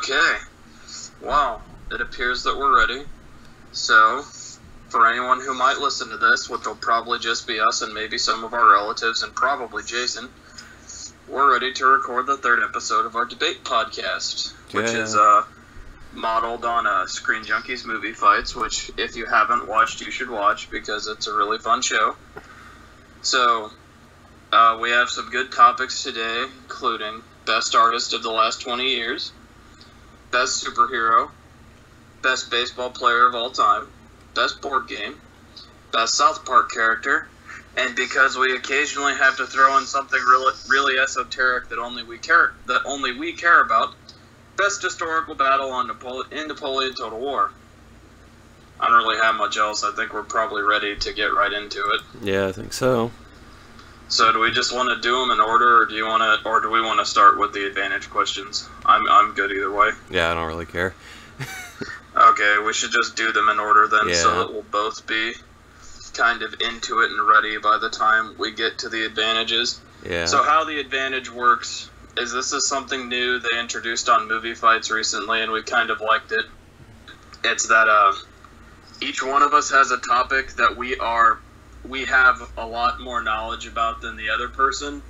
Okay. Well, it appears that we're ready. So, for anyone who might listen to this, which will probably just be us and maybe some of our relatives and probably Jason, we're ready to record the third episode of our debate podcast, which is modeled on Screen Junkies movie fights, which if you haven't watched, you should watch because it's a really fun show. So, we have some good topics today, including best artist of the last 20 years, best superhero, best baseball player of all time, best board game, best South Park character, and because we occasionally have to throw in something really esoteric that only we care about, best historical battle in Napoleon Total War. I don't really have much else. I think we're probably ready to get right into it. Yeah, I think so. So do we just want to do them in order, or do we want to start with the advantage questions? I'm good either way. Yeah, I don't really care. Okay, we should just do them in order then, Yeah. so that we'll both be kind of into it and ready by the time we get to the advantages. Yeah. So how the advantage works is this is something new they introduced on movie fights recently, and we kind of liked it. It's that each one of us has a topic that we have a lot more knowledge about than the other person.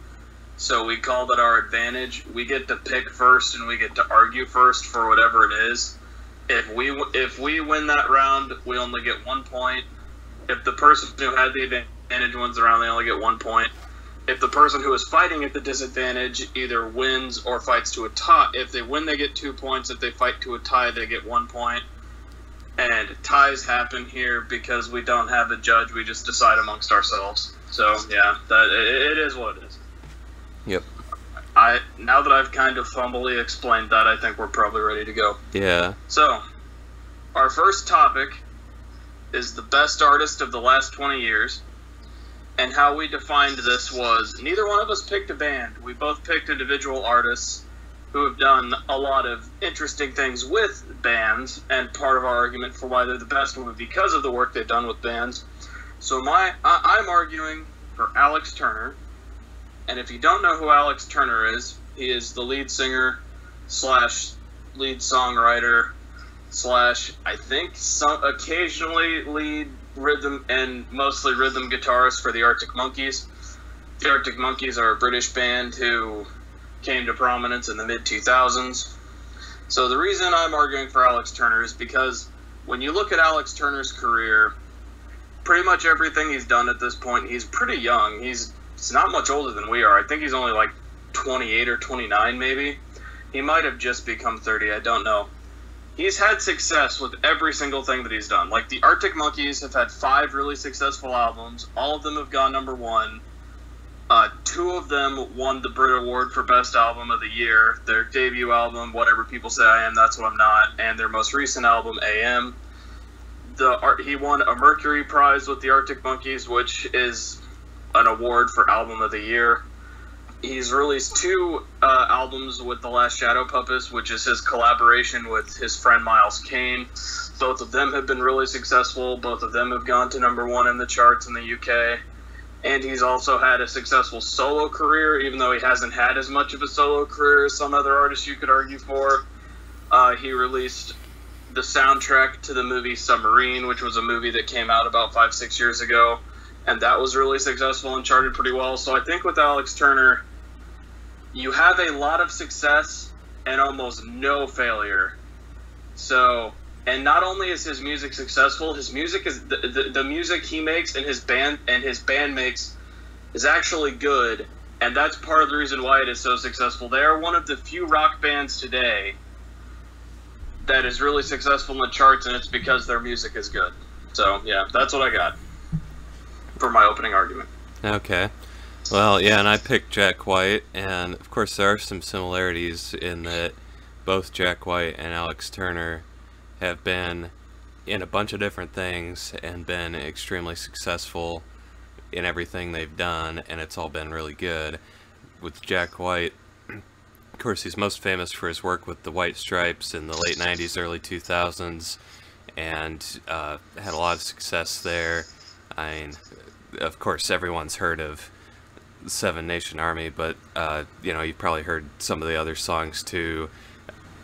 So we call that our advantage. We get to pick first and we get to argue first for whatever it is. If we win that round, we only get 1 point. If the person who had the advantage wins the round, they only get 1 point. If the person who is fighting at the disadvantage either wins or fights to a tie, if they win, they get 2 points. If they fight to a tie, they get 1 point. And ties happen here because we don't have a judge. We just decide amongst ourselves. So, yeah, it is what it is. Yep. Now that I've kind of fumbly explained that, I think we're probably ready to go. Yeah. So, our first topic is the best artist of the last 20 years. And how we defined this was, neither one of us picked a band. We both picked individual artists who have done a lot of interesting things with bands, and part of our argument for why they're the best will be because of the work they've done with bands. So I'm arguing for Alex Turner, and if you don't know who Alex Turner is, he is the lead singer / lead songwriter / I think occasionally lead rhythm and mostly rhythm guitarist for the Arctic Monkeys. The Arctic Monkeys are a British band who came to prominence in the mid-2000s. So the reason I'm arguing for Alex Turner is because when you look at Alex Turner's career, pretty much everything he's done at this point, he's pretty young. He's not much older than we are. I think he's only like 28 or 29 maybe. He might have just become 30, I don't know. He's had success with every single thing that he's done. Like the Arctic Monkeys have had 5 really successful albums. All of them have gone #1. 2 of them won the Brit Award for Best Album of the Year. Their debut album, Whatever People Say I Am, That's What I'm Not, and their most recent album, AM. He won a Mercury Prize with the Arctic Monkeys, which is an award for Album of the Year. He's released 2 albums with The Last Shadow Puppets, which is his collaboration with his friend Miles Kane. Both of them have been really successful. Both of them have gone to #1 in the charts in the UK. And he's also had a successful solo career, even though he hasn't had as much of a solo career as some other artists you could argue for. He released the soundtrack to the movie Submarine, which was a movie that came out about 5-6 years ago. And that was really successful and charted pretty well. So I think with Alex Turner, you have a lot of success and almost no failure. So, and not only is his music successful, his music is the music he makes and his band makes is actually good, and that's part of the reason why it is so successful. They are one of the few rock bands today that is really successful in the charts, and it's because their music is good. So, yeah, that's what I got for my opening argument. Okay. Well, yeah, and I picked Jack White, and of course there are some similarities in that both Jack White and Alex Turner have been in a bunch of different things and been extremely successful in everything they've done, and it's all been really good. With Jack White, of course, he's most famous for his work with the White Stripes in the late 90s, early 2000s, and had a lot of success there. I mean, of course, everyone's heard of Seven Nation Army, but you know, you've probably heard some of the other songs too.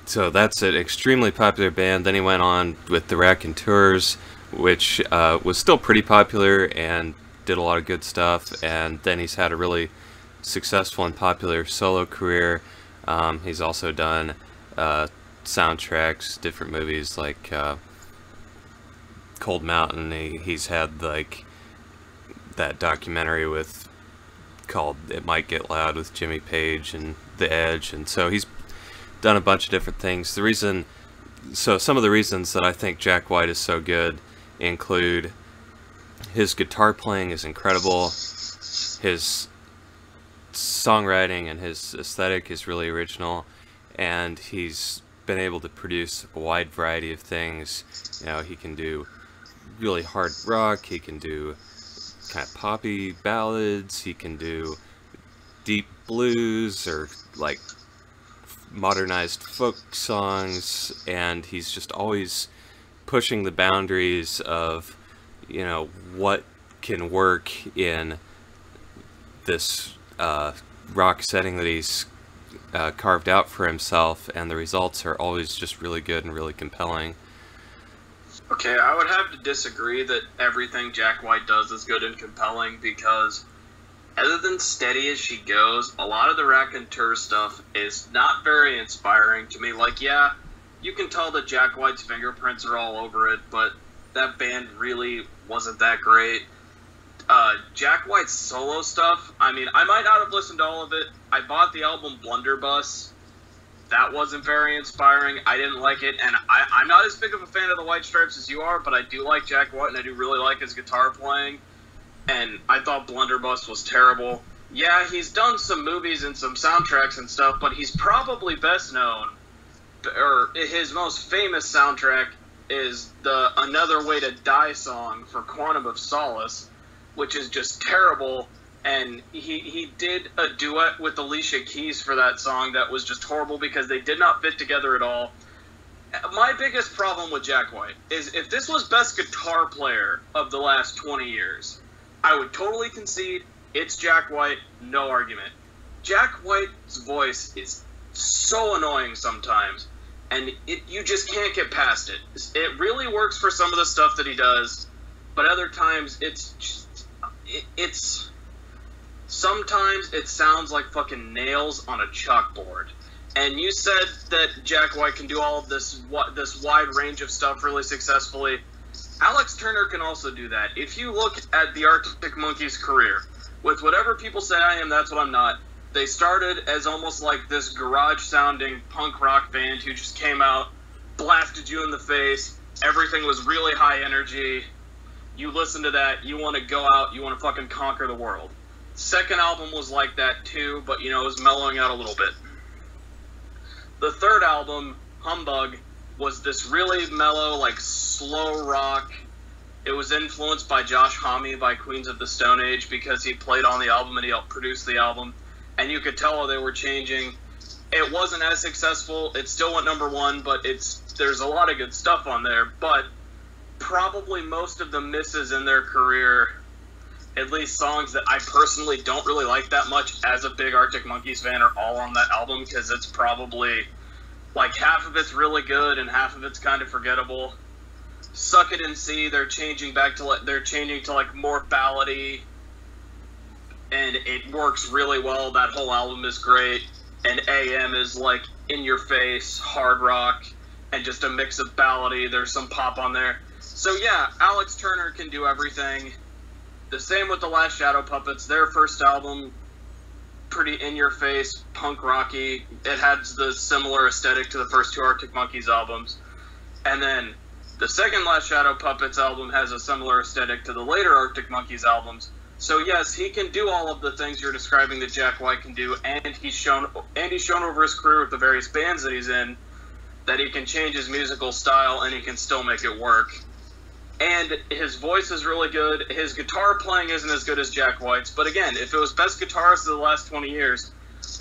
So that's an extremely popular band. Then he went on with the Raconteurs, which was still pretty popular and did a lot of good stuff. And then he's had a really successful and popular solo career. He's also done soundtracks, different movies like Cold Mountain. He's had like that documentary with called It Might Get Loud with Jimmy Page and The Edge, and so he's done a bunch of different things. Some of the reasons that I think Jack White is so good include his guitar playing is incredible, his songwriting and his aesthetic is really original, and he's been able to produce a wide variety of things. You know, he can do really hard rock, he can do kind of poppy ballads, he can do deep blues or like modernized folk songs, and he's just always pushing the boundaries of, you know, what can work in this rock setting that he's carved out for himself, and the results are always just really good and really compelling. Okay, I would have to disagree that everything Jack White does is good and compelling, because other than Steady as She Goes, a lot of the Raconteur stuff is not very inspiring to me. Like, yeah, you can tell that Jack White's fingerprints are all over it, but that band really wasn't that great. Jack White's solo stuff, I mean, I might not have listened to all of it. I bought the album Blunderbuss. That wasn't very inspiring. I didn't like it, and I'm not as big of a fan of the White Stripes as you are, but I do like Jack White, and I do really like his guitar playing, and I thought Blunderbuss was terrible. Yeah, he's done some movies and some soundtracks and stuff, but he's probably best known, or his most famous soundtrack is the Another Way to Die song for Quantum of Solace, which is just terrible. And he did a duet with Alicia Keys for that song that was just horrible because they did not fit together at all. My biggest problem with Jack White is if this was best guitar player of the last 20 years, I would totally concede it's Jack White, no argument. Jack White's voice is so annoying sometimes, and you just can't get past it. It really works for some of the stuff that he does, but other times sometimes it sounds like fucking nails on a chalkboard. And you said that Jack White can do all of this wide range of stuff really successfully. Alex Turner can also do that. If you look at the Arctic Monkeys' career, with whatever people say I am, that's what I'm not. They started as almost like this garage-sounding punk rock band who just came out, blasted you in the face, everything was really high energy. You listen to that, you want to go out, you want to fucking conquer the world. Second album was like that too, but, you know, it was mellowing out a little bit. The third album, Humbug, was this really mellow, like, slow rock. It was influenced by Josh Homme by Queens of the Stone Age because he played on the album and he helped produce the album. And you could tell they were changing. It wasn't as successful. It still went #1, but there's a lot of good stuff on there. But probably most of the misses in their career, at least songs that I personally don't really like that much as a big Arctic Monkeys fan, are all on that album, because it's probably like half of it's really good and half of it's kind of forgettable. Suck It and See, they're changing to like more ballady, and it works really well. That whole album is great. And AM is like in your face hard rock and just a mix of ballady. There's some pop on there. So yeah, Alex Turner can do everything. The same with the Last Shadow Puppets. Their first album, pretty in-your-face, punk rocky. It has the similar aesthetic to the first two Arctic Monkeys albums. And then the second Last Shadow Puppets album has a similar aesthetic to the later Arctic Monkeys albums. So yes, he can do all of the things you're describing that Jack White can do, and he's shown over his career with the various bands that he's in that he can change his musical style and he can still make it work. And his voice is really good. His guitar playing isn't as good as Jack White's. But again, if it was best guitarist of the last 20 years,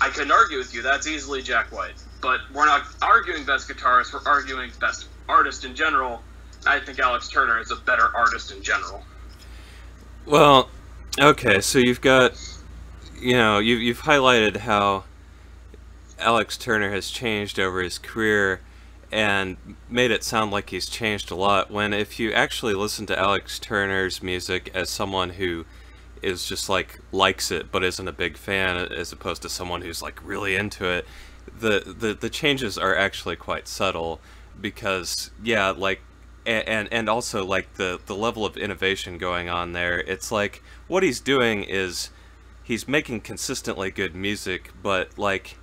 I couldn't argue with you. That's easily Jack White. But we're not arguing best guitarist. We're arguing best artist in general. I think Alex Turner is a better artist in general. Well, okay, so you've got, you know, you've highlighted how Alex Turner has changed over his career and made it sound like he's changed a lot, when if you actually listen to Alex Turner's music as someone who is just like likes it but isn't a big fan, as opposed to someone who's like really into it, the changes are actually quite subtle, because yeah, like, and also like the level of innovation going on there. It's like what he's doing is he's making consistently good music, but like,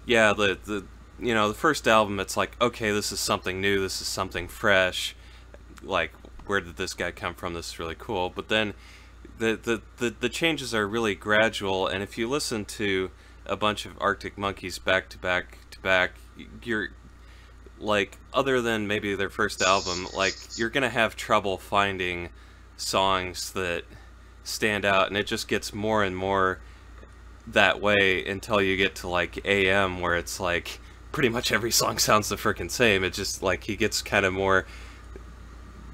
yeah, the you know, the first album, it's like, okay, this is something new, this is something fresh, like, where did this guy come from, this is really cool. But then the changes are really gradual, and if you listen to a bunch of Arctic Monkeys back to back to back, you're like, other than maybe their first album, like, you're gonna have trouble finding songs that stand out, and it just gets more and more that way until you get to like AM, where it's like pretty much every song sounds the frickin' same. It just, like, he gets kind of more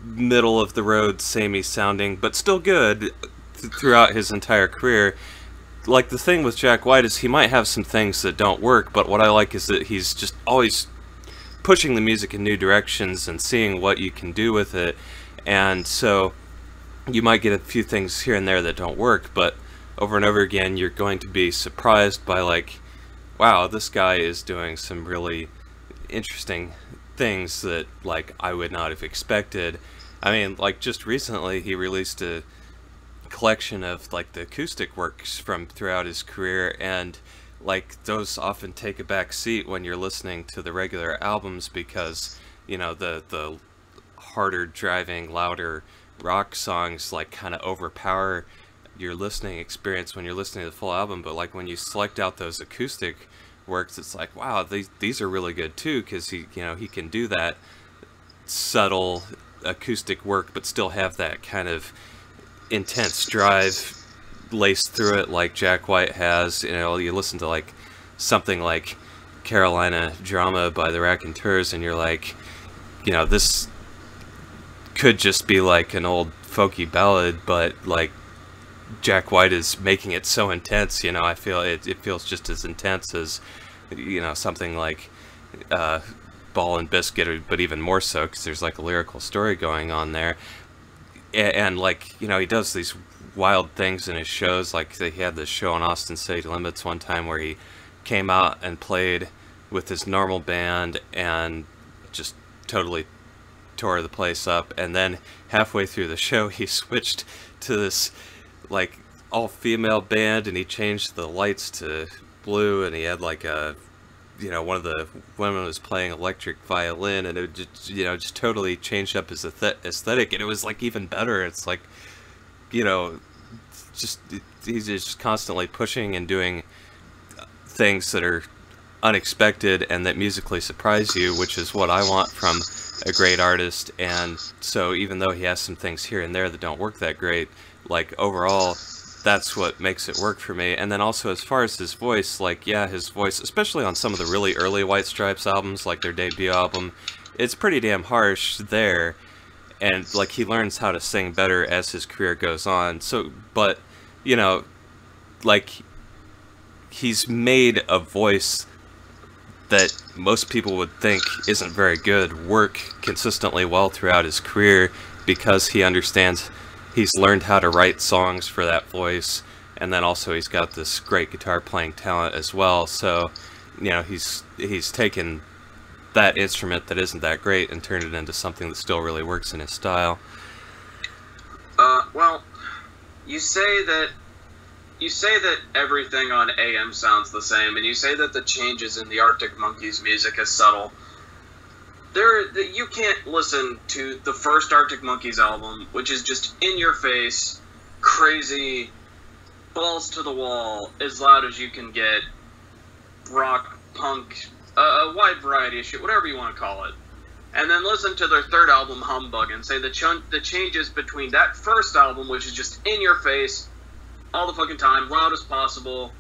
middle of the road, samey sounding, but still good throughout his entire career. Like, the thing with Jack White is he might have some things that don't work, but what I like is that he's just always pushing the music in new directions and seeing what you can do with it. And so you might get a few things here and there that don't work, but over and over again you're going to be surprised by, like, wow, this guy is doing some really interesting things that, like, I would not have expected. I mean, like, just recently he released a collection of, like, the acoustic works from throughout his career, and, like, those often take a back seat when you're listening to the regular albums, because, you know, the harder driving, louder rock songs, like, kind of overpower your listening experience when you're listening to the full album. But, like, when you select out those acoustic works, it's like, wow, these are really good too, because he, you know, he can do that subtle acoustic work but still have that kind of intense drive laced through it like Jack White has. You know, you listen to, like, something like Carolina Drama by the Raconteurs, and you're like, you know, this could just be like an old folky ballad, but, like, Jack White is making it so intense. You know, I feel it feels just as intense as, you know, something like Ball and Biscuit, but even more so, because there's, like, a lyrical story going on there. And, like, you know, he does these wild things in his shows. Like, he had this show on Austin City Limits one time where he came out and played with his normal band and just totally tore the place up, and then halfway through the show he switched to this, like, all-female band, and he changed the lights to blue, and he had, like, a, you know, one of the women was playing electric violin, and it just, you know, just totally changed up his aesthetic, and it was, like, even better. It's like, you know, just, he's just constantly pushing and doing things that are unexpected and that musically surprise you, which is what I want from a great artist. And so even though he has some things here and there that don't work that great, like, overall, that's what makes it work for me. And then also, as far as his voice, like, yeah, his voice, especially on some of the really early White Stripes albums, like their debut album, it's pretty damn harsh there. And, like, he learns how to sing better as his career goes on. So, but, you know, like, he's made a voice that most people would think isn't very good work consistently well throughout his career, because he understands, he's learned how to write songs for that voice, and then also he's got this great guitar playing talent as well. So, you know, he's taken that instrument that isn't that great and turned it into something that still really works in his style. Well, you say that everything on AM sounds the same, and you say that the changes in the Arctic Monkeys music is subtle. You can't listen to the first Arctic Monkeys album, which is just in your face, crazy, balls to the wall, as loud as you can get, rock, punk, a wide variety of shit, whatever you want to call it. And then listen to their third album, Humbug, and say the changes between that first album, which is just in your face, all the fucking time, loud as possible.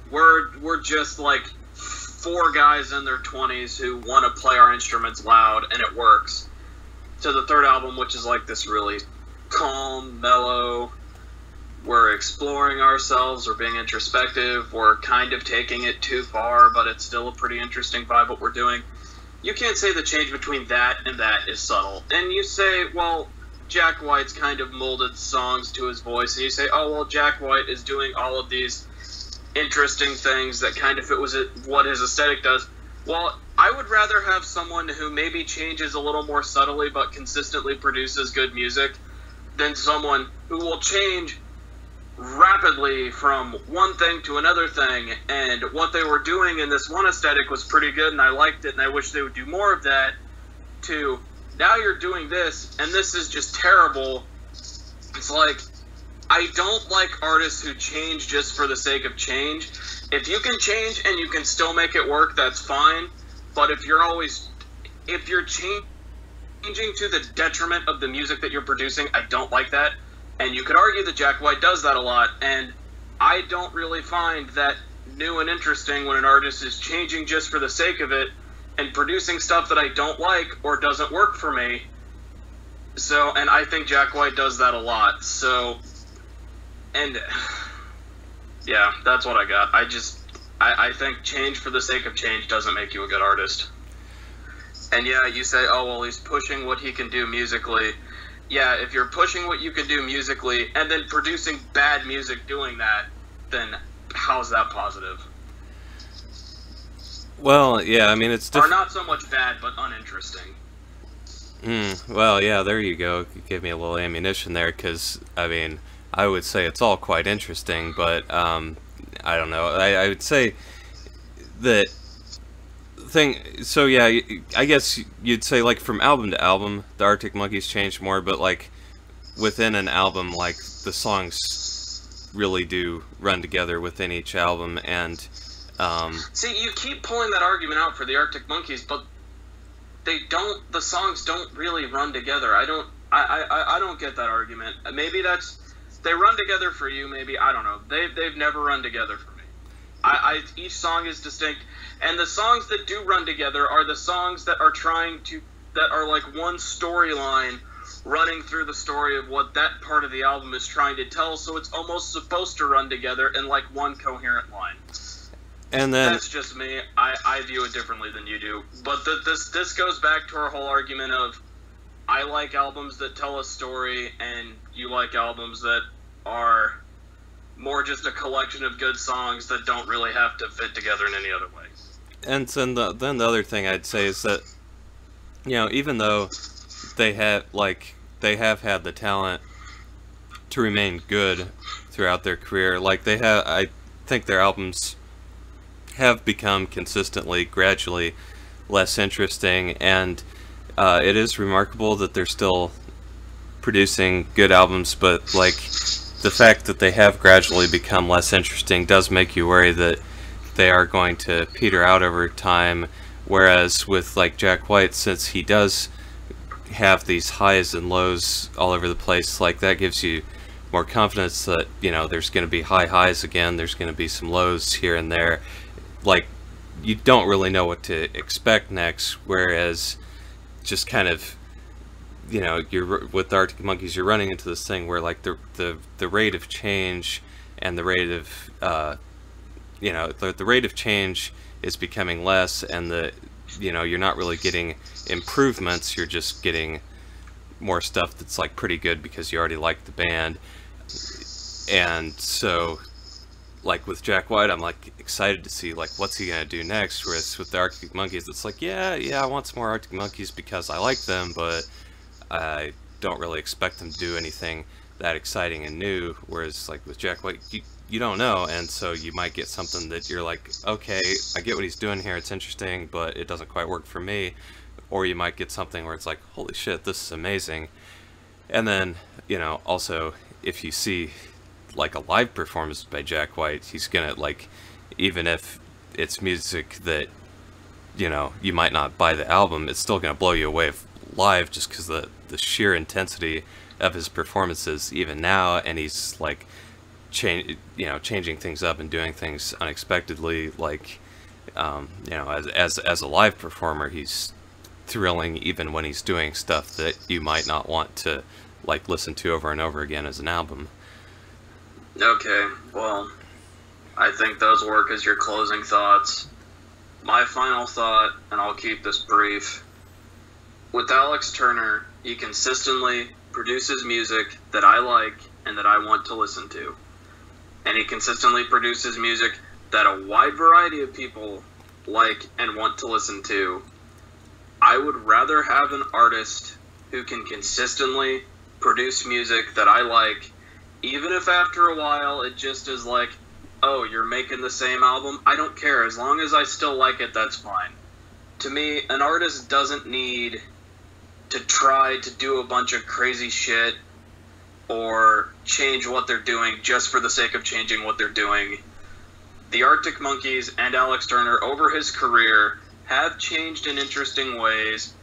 We're just like four guys in their 20s who want to play our instruments loud, and it works. To the third album, which is like this really calm, mellow, we're exploring ourselves, we're being introspective, we're kind of taking it too far, but it's still a pretty interesting vibe what we're doing. You can't say the change between that and that is subtle. And you say, well, Jack White's kind of molded songs to his voice, and you say, oh, well, Jack White is doing all of these interesting things that kind of fit with what his aesthetic does. Well, I would rather have someone who maybe changes a little more subtly but consistently produces good music than someone who will change rapidly from one thing to another thing, and what they were doing in this one aesthetic was pretty good and I liked it and I wish they would do more of that, to now you're doing this and this is just terrible. It's like, I don't like artists who change just for the sake of change. If you can change and you can still make it work, that's fine, but if you're changing to the detriment of the music that you're producing, I don't like that. And you could argue that Jack White does that a lot, and I don't really find that new and interesting when an artist is changing just for the sake of it and producing stuff that I don't like or doesn't work for me. So, and I think Jack White does that a lot. So, and yeah, that's what I got. I think change for the sake of change doesn't make you a good artist. And yeah, you say, oh, well, he's pushing what he can do musically. Yeah, if you're pushing what you can do musically and then producing bad music doing that, then how's that positive? Well, yeah, I mean, it's or not so much bad, but uninteresting. Well, yeah, there you go. You gave me a little ammunition there, because, I mean, I would say it's all quite interesting, but, I don't know. I would say that so yeah, I guess you'd say, like, from album to album, the Arctic Monkeys changed more, but, like, within an album, like, the songs really do run together within each album, and, See, you keep pulling that argument out for the Arctic Monkeys, but the songs don't really run together. I don't get that argument. Maybe they run together for you, maybe, I don't know. They've never run together for me. Each song is distinct, and the songs that do run together are the songs that are like one storyline running through the story of what that part of the album is trying to tell, so it's almost supposed to run together in like one coherent line. And then that's just me. I view it differently than you do. But this goes back to our whole argument of, I like albums that tell a story, and you like albums that are more just a collection of good songs that don't really have to fit together in any other way. And then the other thing I'd say is that, you know, even though they have had the talent to remain good throughout their career, like I think their albums have become consistently, gradually less interesting, and it is remarkable that they're still producing good albums, but like the fact that they have gradually become less interesting does make you worry that they are going to peter out over time, whereas with like Jack White, since he does have these highs and lows all over the place, like that gives you more confidence that, you know, there's going to be high highs again, there's going to be some lows here and there. Like, you don't really know what to expect next, whereas just kind of, you know, with the Arctic Monkeys, you're running into this thing where like the rate of change and the rate of you know, the rate of change is becoming less, and you know, you're not really getting improvements, you're just getting more stuff that's like pretty good because you already like the band. And so like with Jack White, I'm like excited to see like what's he gonna do next, whereas with the Arctic Monkeys, it's like, yeah, I want some more Arctic Monkeys because I like them, but I don't really expect them to do anything that exciting and new. Whereas like with Jack White, you don't know, and so you might get something that you're like, okay, I get what he's doing here, it's interesting, but it doesn't quite work for me. Or you might get something where it's like, holy shit, this is amazing. And then, you know, also, if you see like a live performance by Jack White, he's gonna, like, even if it's music that, you know, you might not buy the album, it's still gonna blow you away live, just because the sheer intensity of his performances even now, and he's like changing things up and doing things unexpectedly, like you know, as a live performer, he's thrilling even when he's doing stuff that you might not want to like listen to over and over again as an album. Okay, well, I think those work as your closing thoughts. My final thought, and I'll keep this brief. With Alex Turner, he consistently produces music that I like and that I want to listen to. And he consistently produces music that a wide variety of people like and want to listen to. I would rather have an artist who can consistently produce music that I like, even if after a while it just is like, oh, you're making the same album? I don't care. As long as I still like it, that's fine. To me, an artist doesn't need to try to do a bunch of crazy shit or change what they're doing just for the sake of changing what they're doing. The Arctic Monkeys and Alex Turner, over his career, have changed in interesting ways.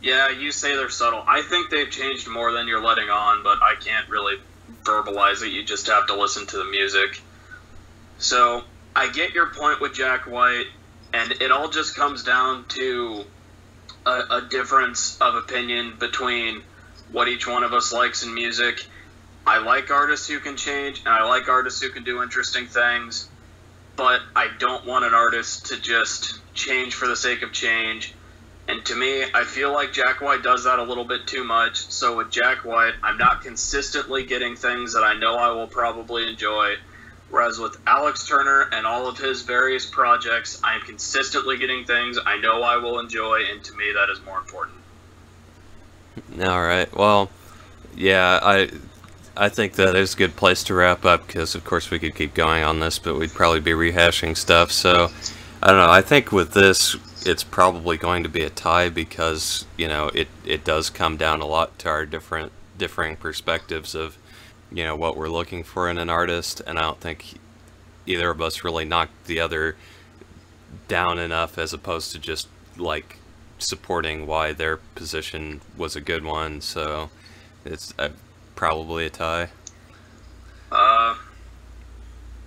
Yeah, you say they're subtle. I think they've changed more than you're letting on, but I can't really verbalize it. You just have to listen to the music. So, I get your point with Jack White, and it all just comes down to a difference of opinion between what each one of us likes in music. I like artists who can change, and I like artists who can do interesting things, but I don't want an artist to just change for the sake of change. And to me, I feel like Jack White does that a little bit too much. So with Jack White, I'm not consistently getting things that I know I will probably enjoy. Whereas with Alex Turner and all of his various projects, I am consistently getting things I know I will enjoy, and to me that is more important. Alright, well, yeah, I think that is a good place to wrap up, because of course we could keep going on this, but we'd probably be rehashing stuff, so I don't know. I think with this, it's probably going to be a tie, because, you know, it does come down a lot to our differing perspectives of, you know, what we're looking for in an artist, and I don't think either of us really knocked the other down enough, as opposed to just, like, supporting why their position was a good one, so it's probably a tie.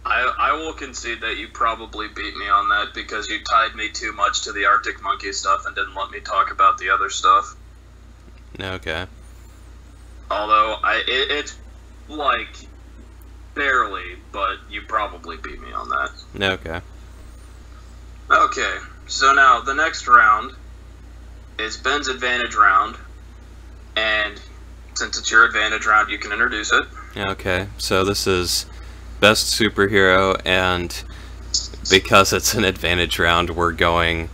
I will concede that you probably beat me on that, because you tied me too much to the Arctic Monkey stuff and didn't let me talk about the other stuff. Okay. Although, it's, like, barely, but you probably beat me on that. Okay. Okay, so now, the next round is Ben's advantage round, and since it's your advantage round, you can introduce it. Okay, so this is Best Superhero, and because it's an advantage round, we're going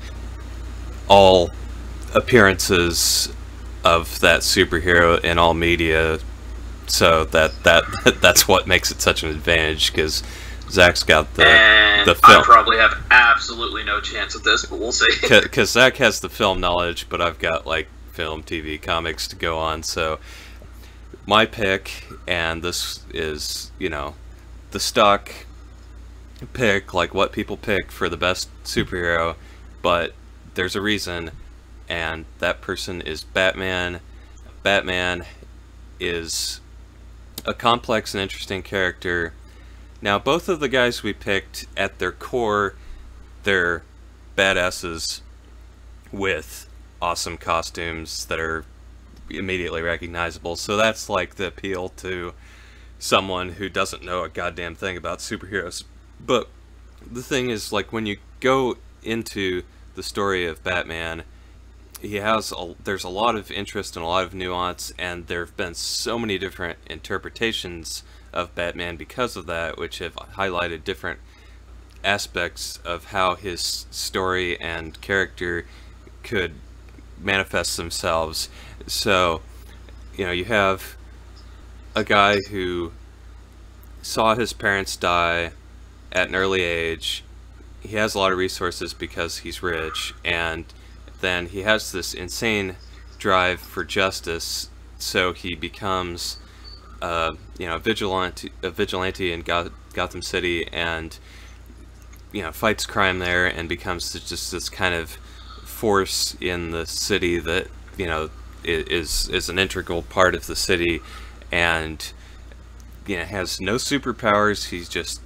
all appearances of that superhero in all media, so that's what makes it such an advantage, because Zach's got the film. I probably have absolutely no chance at this, but we'll see. Because Zach has the film knowledge, but I've got, like, film, TV, comics to go on, so my pick, and this is, you know, the stock pick, like what people pick for the best superhero, but there's a reason, and that person is Batman. Batman is a complex and interesting character. Now, both of the guys we picked, at their core, they're badasses with awesome costumes that are immediately recognizable, so that's like the appeal to someone who doesn't know a goddamn thing about superheroes. But the thing is, like, when you go into the story of Batman, there's a lot of interest and a lot of nuance, and there have been so many different interpretations of Batman because of that, which have highlighted different aspects of how his story and character could manifest themselves. So, you know, you have a guy who saw his parents die at an early age. He has a lot of resources because he's rich, and then he has this insane drive for justice, so he becomes you know, a vigilante in Gotham City, and, you know, fights crime there, and becomes just this kind of force in the city that, you know, is an integral part of the city, and, you know, has no superpowers. He just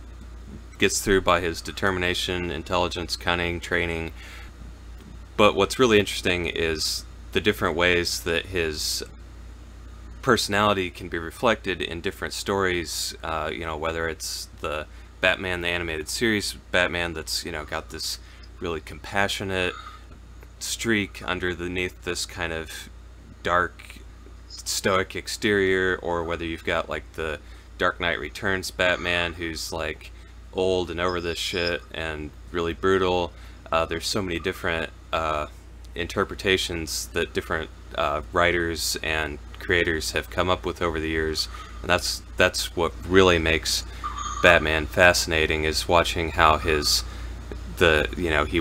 gets through by his determination, intelligence, cunning, training. But what's really interesting is the different ways that his personality can be reflected in different stories, whether it's the Batman the animated series Batman that's got this really compassionate streak underneath this kind of dark stoic exterior, or whether you've got like the Dark Knight Returns Batman who's like old and over this shit and really brutal. There's so many different interpretations that different writers and creators have come up with over the years, and that's what really makes Batman fascinating, is watching how he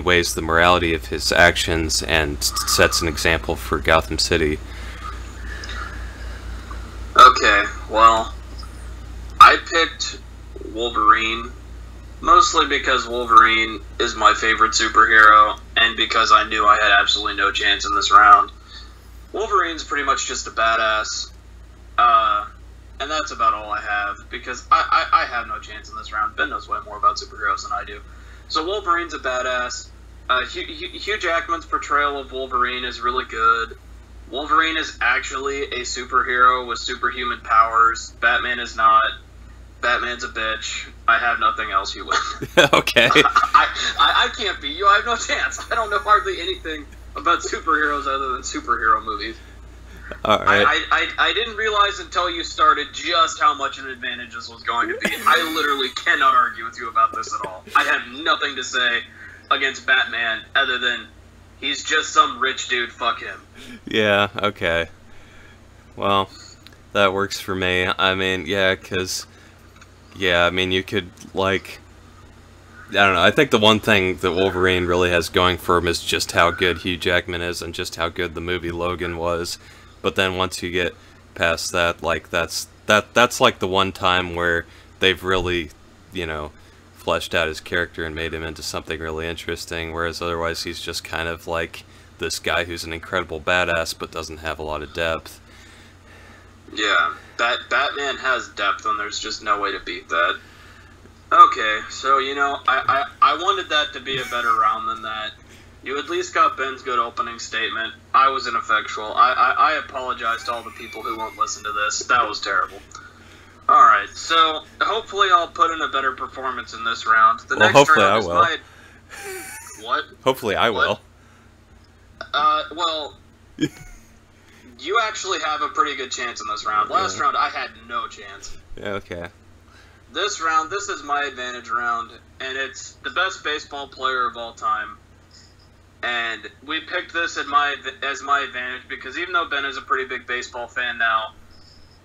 weighs the morality of his actions and sets an example for Gotham City. Okay, well, I picked Wolverine mostly because Wolverine is my favorite superhero, and because I knew I had absolutely no chance in this round. Wolverine's pretty much just a badass, and that's about all I have, because I have no chance in this round. Ben knows way more about superheroes than I do. So Wolverine's a badass. Hugh Jackman's portrayal of Wolverine is really good. Wolverine is actually a superhero with superhuman powers. Batman is not. Batman's a bitch. I have nothing else. You win. Okay. I can't beat you. I have no chance. I don't know hardly anything about superheroes other than superhero movies. All right. I didn't realize until you started just how much an advantage this was going to be. I literally cannot argue with you about this at all. I have nothing to say against Batman other than he's just some rich dude. Fuck him. Yeah, okay. Well, that works for me. I mean, you could, like, I don't know, I think the one thing that Wolverine really has going for him is just how good Hugh Jackman is and just how good the movie Logan was. But then once you get past that, like, that's like the one time where they've really, fleshed out his character and made him into something really interesting, whereas otherwise he's just kind of like this guy who's an incredible badass but doesn't have a lot of depth. Yeah, Batman has depth, and there's just no way to beat that. Okay, so, I wanted that to be a better round than that. You at least got Ben's good opening statement. I was ineffectual. I apologize to all the people who won't listen to this. That was terrible. Alright, so hopefully I'll put in a better performance in this round. Hopefully I will. What? Hopefully I will. Well, you actually have a pretty good chance in this round. Last round, I had no chance. Yeah, okay. This round, this is my advantage round, and it's the best baseball player of all time. And we picked this as my advantage because even though Ben is a pretty big baseball fan now,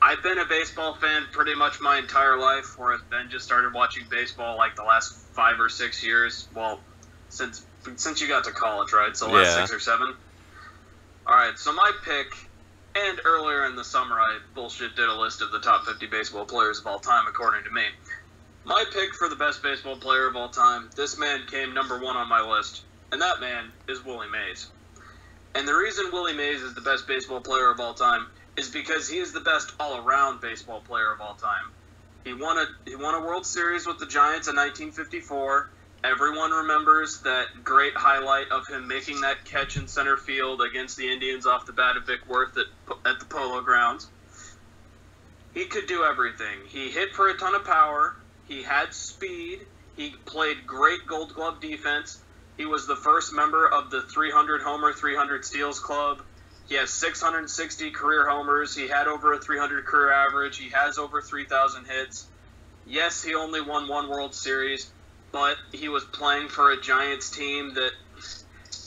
I've been a baseball fan pretty much my entire life, whereas Ben just started watching baseball like the last 5 or 6 years. Well, since you got to college, right? So last 6 or 7. All right, so my pick, and earlier in the summer I did a list of the top 50 baseball players of all time, according to me. My pick for the best baseball player of all time, this man came number 1 on my list, and that man is Willie Mays. And the reason Willie Mays is the best baseball player of all time is because he is the best all-around baseball player of all time. He won a World Series with the Giants in 1954. Everyone remembers that great highlight of him making that catch in center field against the Indians off the bat of Vic Worth at the Polo Grounds. He could do everything. He hit for a ton of power. He had speed. He played great Gold Glove defense. He was the first member of the 300 homer, 300 steals club. He has 660 career homers. He had over a 300 career average. He has over 3,000 hits. Yes, he only won 1 World Series, but he was playing for a Giants team that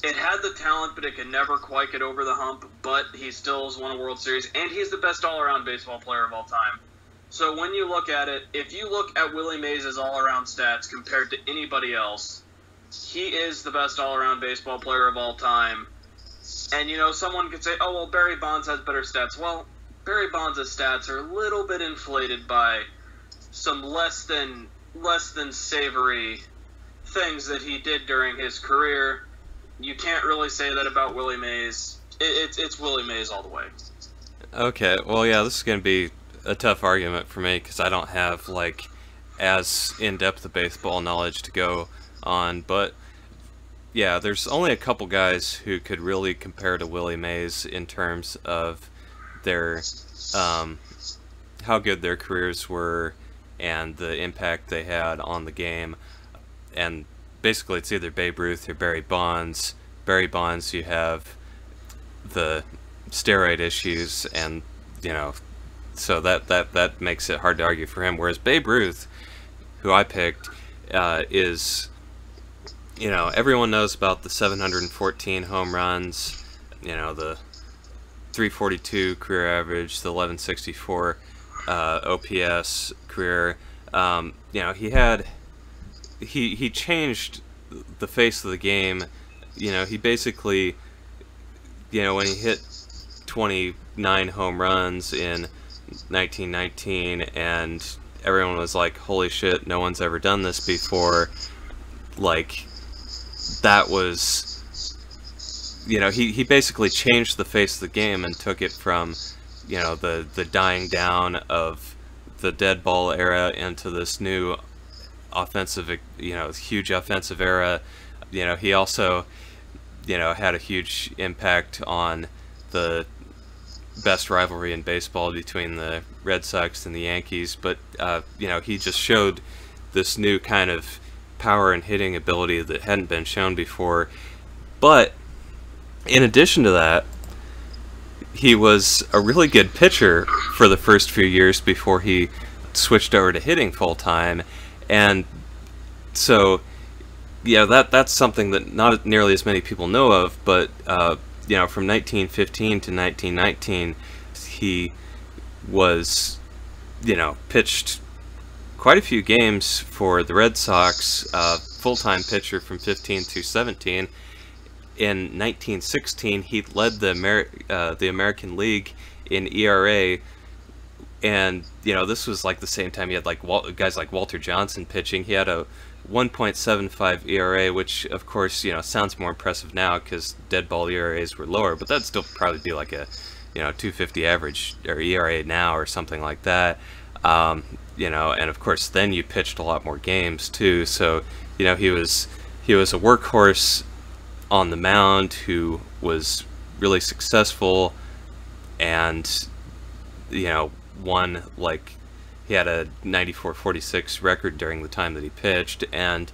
it had the talent, but it could never quite get over the hump. But he still has won a World Series, and he's the best all-around baseball player of all time. So when you look at it, if you look at Willie Mays' all-around stats compared to anybody else, he is the best all-around baseball player of all time. And, someone could say, oh, well, Barry Bonds has better stats. Well, Barry Bonds' stats are a little bit inflated by some less than savory things that he did during his career. You can't really say that about Willie Mays. It's Willie Mays all the way. Okay, well, yeah, this is going to be a tough argument for me because I don't have, like, as in-depth a baseball knowledge to go on, but yeah, there's only a couple guys who could really compare to Willie Mays in terms of their how good their careers were and the impact they had on the game. And basically it's either Babe Ruth or Barry Bonds. Barry Bonds, you have the steroid issues, and so that makes it hard to argue for him. Whereas Babe Ruth, who I picked, is, everyone knows about the 714 home runs, the 342 career average, the 1164 OPS career. He changed the face of the game. He basically, when he hit 29 home runs in 1919, and everyone was like, holy shit, no one's ever done this before. Like, that was, he basically changed the face of the game and took it from, the dying down of the dead ball era into this new offensive, huge offensive era. He also, had a huge impact on the best rivalry in baseball between the Red Sox and the Yankees, but he just showed this new kind of power and hitting ability that hadn't been shown before. But in addition to that, he was a really good pitcher for the first few years before he switched over to hitting full time. And so that's something that not nearly as many people know of, but from 1915 to 1919, he was, pitched quite a few games for the Red Sox, full-time pitcher from 15 to 17. In 1916, he led the American League in ERA, and this was like the same time he had like guys like Walter Johnson pitching. He had a 1.75 ERA, which of course sounds more impressive now because dead ball ERAs were lower, but that'd still probably be like a 250 average or ERA now or something like that. And of course then you pitched a lot more games too, so he was a workhorse on the mound who was really successful, and won, like, he had a 94-46 record during the time that he pitched, and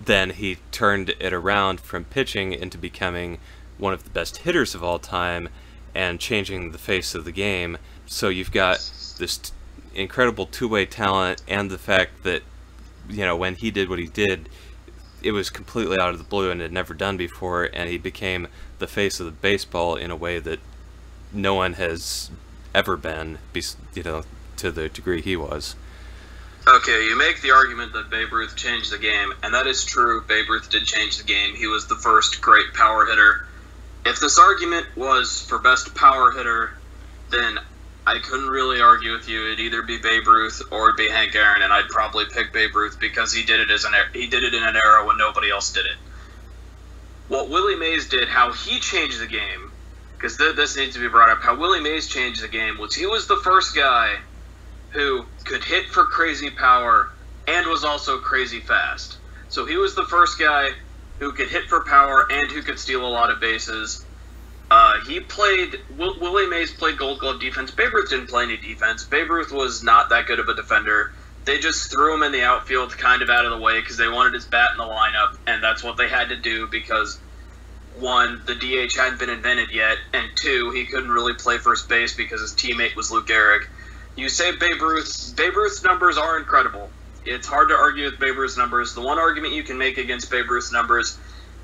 then he turned it around from pitching into becoming one of the best hitters of all time and changing the face of the game. So you've got this incredible two-way talent, and the fact that when he did what he did, it was completely out of the blue and had never done before, and he became the face of the baseball in a way that no one has ever been, to the degree he was. Okay, you make the argument that Babe Ruth changed the game, and that is true. Babe Ruth did change the game. He was the first great power hitter. If this argument was for best power hitter, then I couldn't really argue with you. It'd either be Babe Ruth or it'd be Hank Aaron, and I'd probably pick Babe Ruth because he did it in an era when nobody else did it. What Willie Mays did, how he changed the game, because this needs to be brought up, how Willie Mays changed the game was he was the first guy who could hit for crazy power and was also crazy fast. So he was the first guy who could hit for power and who could steal a lot of bases. Willie Mays played Gold Glove defense. Babe Ruth didn't play any defense. Babe Ruth was not that good of a defender. They just threw him in the outfield kind of out of the way because they wanted his bat in the lineup, and that's what they had to do because, one, the DH hadn't been invented yet, and two, he couldn't really play first base because his teammate was Lou Gehrig. You say Babe Ruth's numbers are incredible. It's hard to argue with Babe Ruth's numbers. The one argument you can make against Babe Ruth's numbers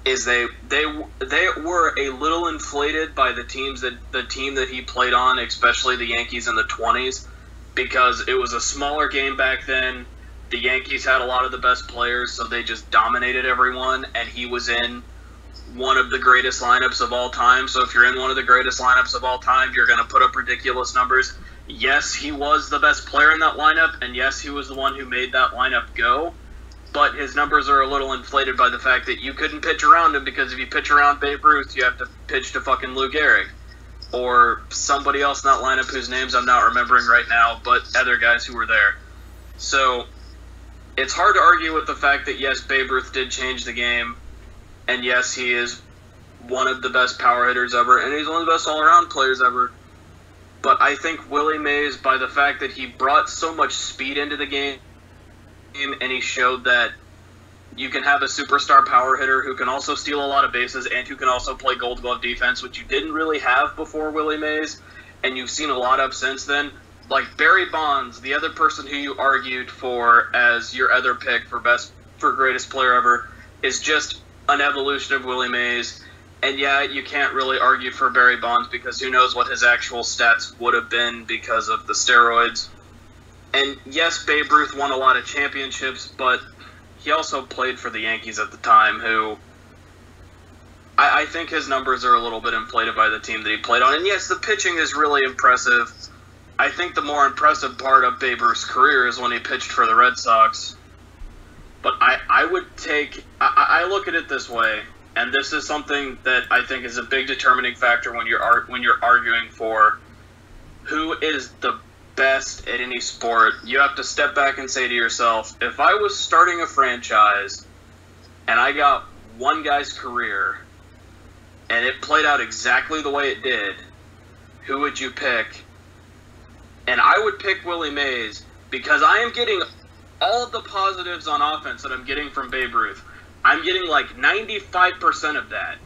is they were a little inflated by the team that he played on, especially the Yankees in the 20s, because it was a smaller game back then. The Yankees had a lot of the best players, so they just dominated everyone, and he was in one of the greatest lineups of all time. So if you're in one of the greatest lineups of all time, you're going to put up ridiculous numbers. Yes, he was the best player in that lineup, and yes, he was the one who made that lineup go, but his numbers are a little inflated by the fact that you couldn't pitch around him, because if you pitch around Babe Ruth, you have to pitch to fucking Lou Gehrig or somebody else in that lineup whose names I'm not remembering right now, but other guys who were there. So it's hard to argue with the fact that, yes, Babe Ruth did change the game, and yes, he is one of the best power hitters ever, and he's one of the best all-around players ever. But I think Willie Mays, by the fact that he brought so much speed into the game, and he showed that you can have a superstar power hitter who can also steal a lot of bases and who can also play Gold Glove defense, which you didn't really have before Willie Mays, and you've seen a lot of since then. Like Barry Bonds, the other person who you argued for as your other pick for greatest player ever, is just an evolution of Willie Mays. And yeah, you can't really argue for Barry Bonds because who knows what his actual stats would have been because of the steroids. And yes, Babe Ruth won a lot of championships, but he also played for the Yankees at the time, who I think his numbers are a little bit inflated by the team that he played on. And yes, the pitching is really impressive. I think the more impressive part of Babe Ruth's career is when he pitched for the Red Sox. But I look at it this way, and this is something that I think is a big determining factor when you're arguing for who is the best at any sport. You have to step back and say to yourself, if I was starting a franchise and I got one guy's career and it played out exactly the way it did, who would you pick? And I would pick Willie Mays because I am getting all of the positives on offense that I'm getting from Babe Ruth. I'm getting like 95% of that.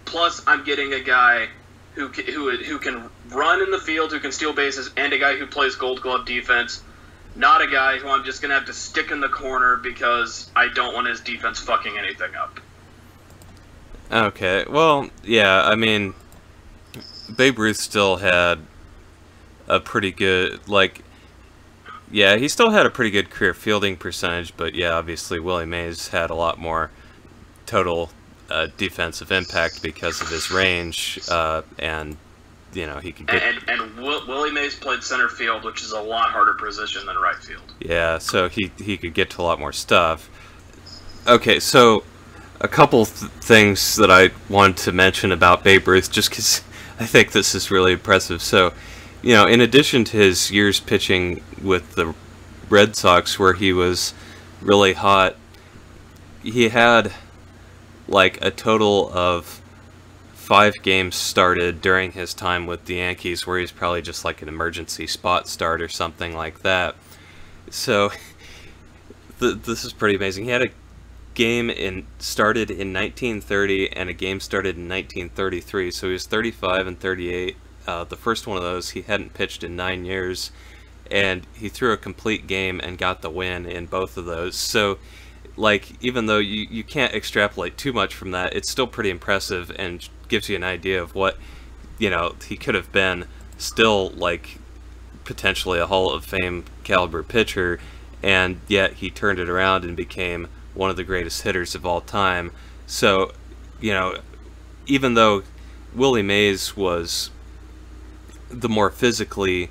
Plus, I'm getting a guy who can run in the field, who can steal bases, and a guy who plays Gold Glove defense. Not a guy who I'm just going to have to stick in the corner because I don't want his defense fucking anything up. Okay, well, yeah, I mean, Babe Ruth still had a pretty good, he still had a pretty good career fielding percentage, but yeah, obviously Willie Mays had a lot more total defensive impact because of his range, and, you know, he could get... And Willie Mays played center field, which is a lot harder position than right field. Yeah, so he could get to a lot more stuff. Okay, so a couple things that I wanted to mention about Babe Ruth, just because I think this is really impressive. So, you know, in addition to his years pitching with the Red Sox, where he was really hot, he had like a total of 5 games started during his time with the Yankees, where he's probably just like an emergency spot start or something like that. So this is pretty amazing. He had a game started in 1930 and a game started in 1933, so he was 35 and 38. The first one of those, he hadn't pitched in 9 years, and he threw a complete game and got the win in both of those. So, like, even though you can't extrapolate too much from that, it's still pretty impressive and gives you an idea of what, you know, he could have been. Still, like, potentially a Hall of Fame caliber pitcher, and yet he turned it around and became one of the greatest hitters of all time. So, you know, even though Willie Mays was the more physically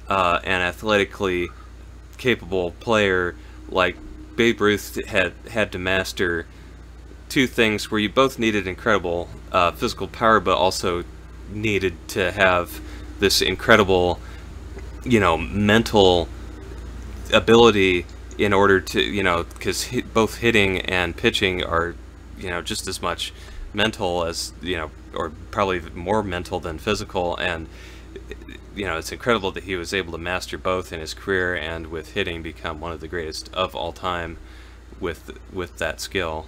and athletically capable player, like, Babe Ruth had to master two things where you both needed incredible physical power, but also needed to have this incredible, you know, mental ability in order to, you know, because both hitting and pitching are, you know, just as much mental as, you know, or probably more mental than physical. And, you know, it's incredible that he was able to master both in his career, and with hitting become one of the greatest of all time with that skill.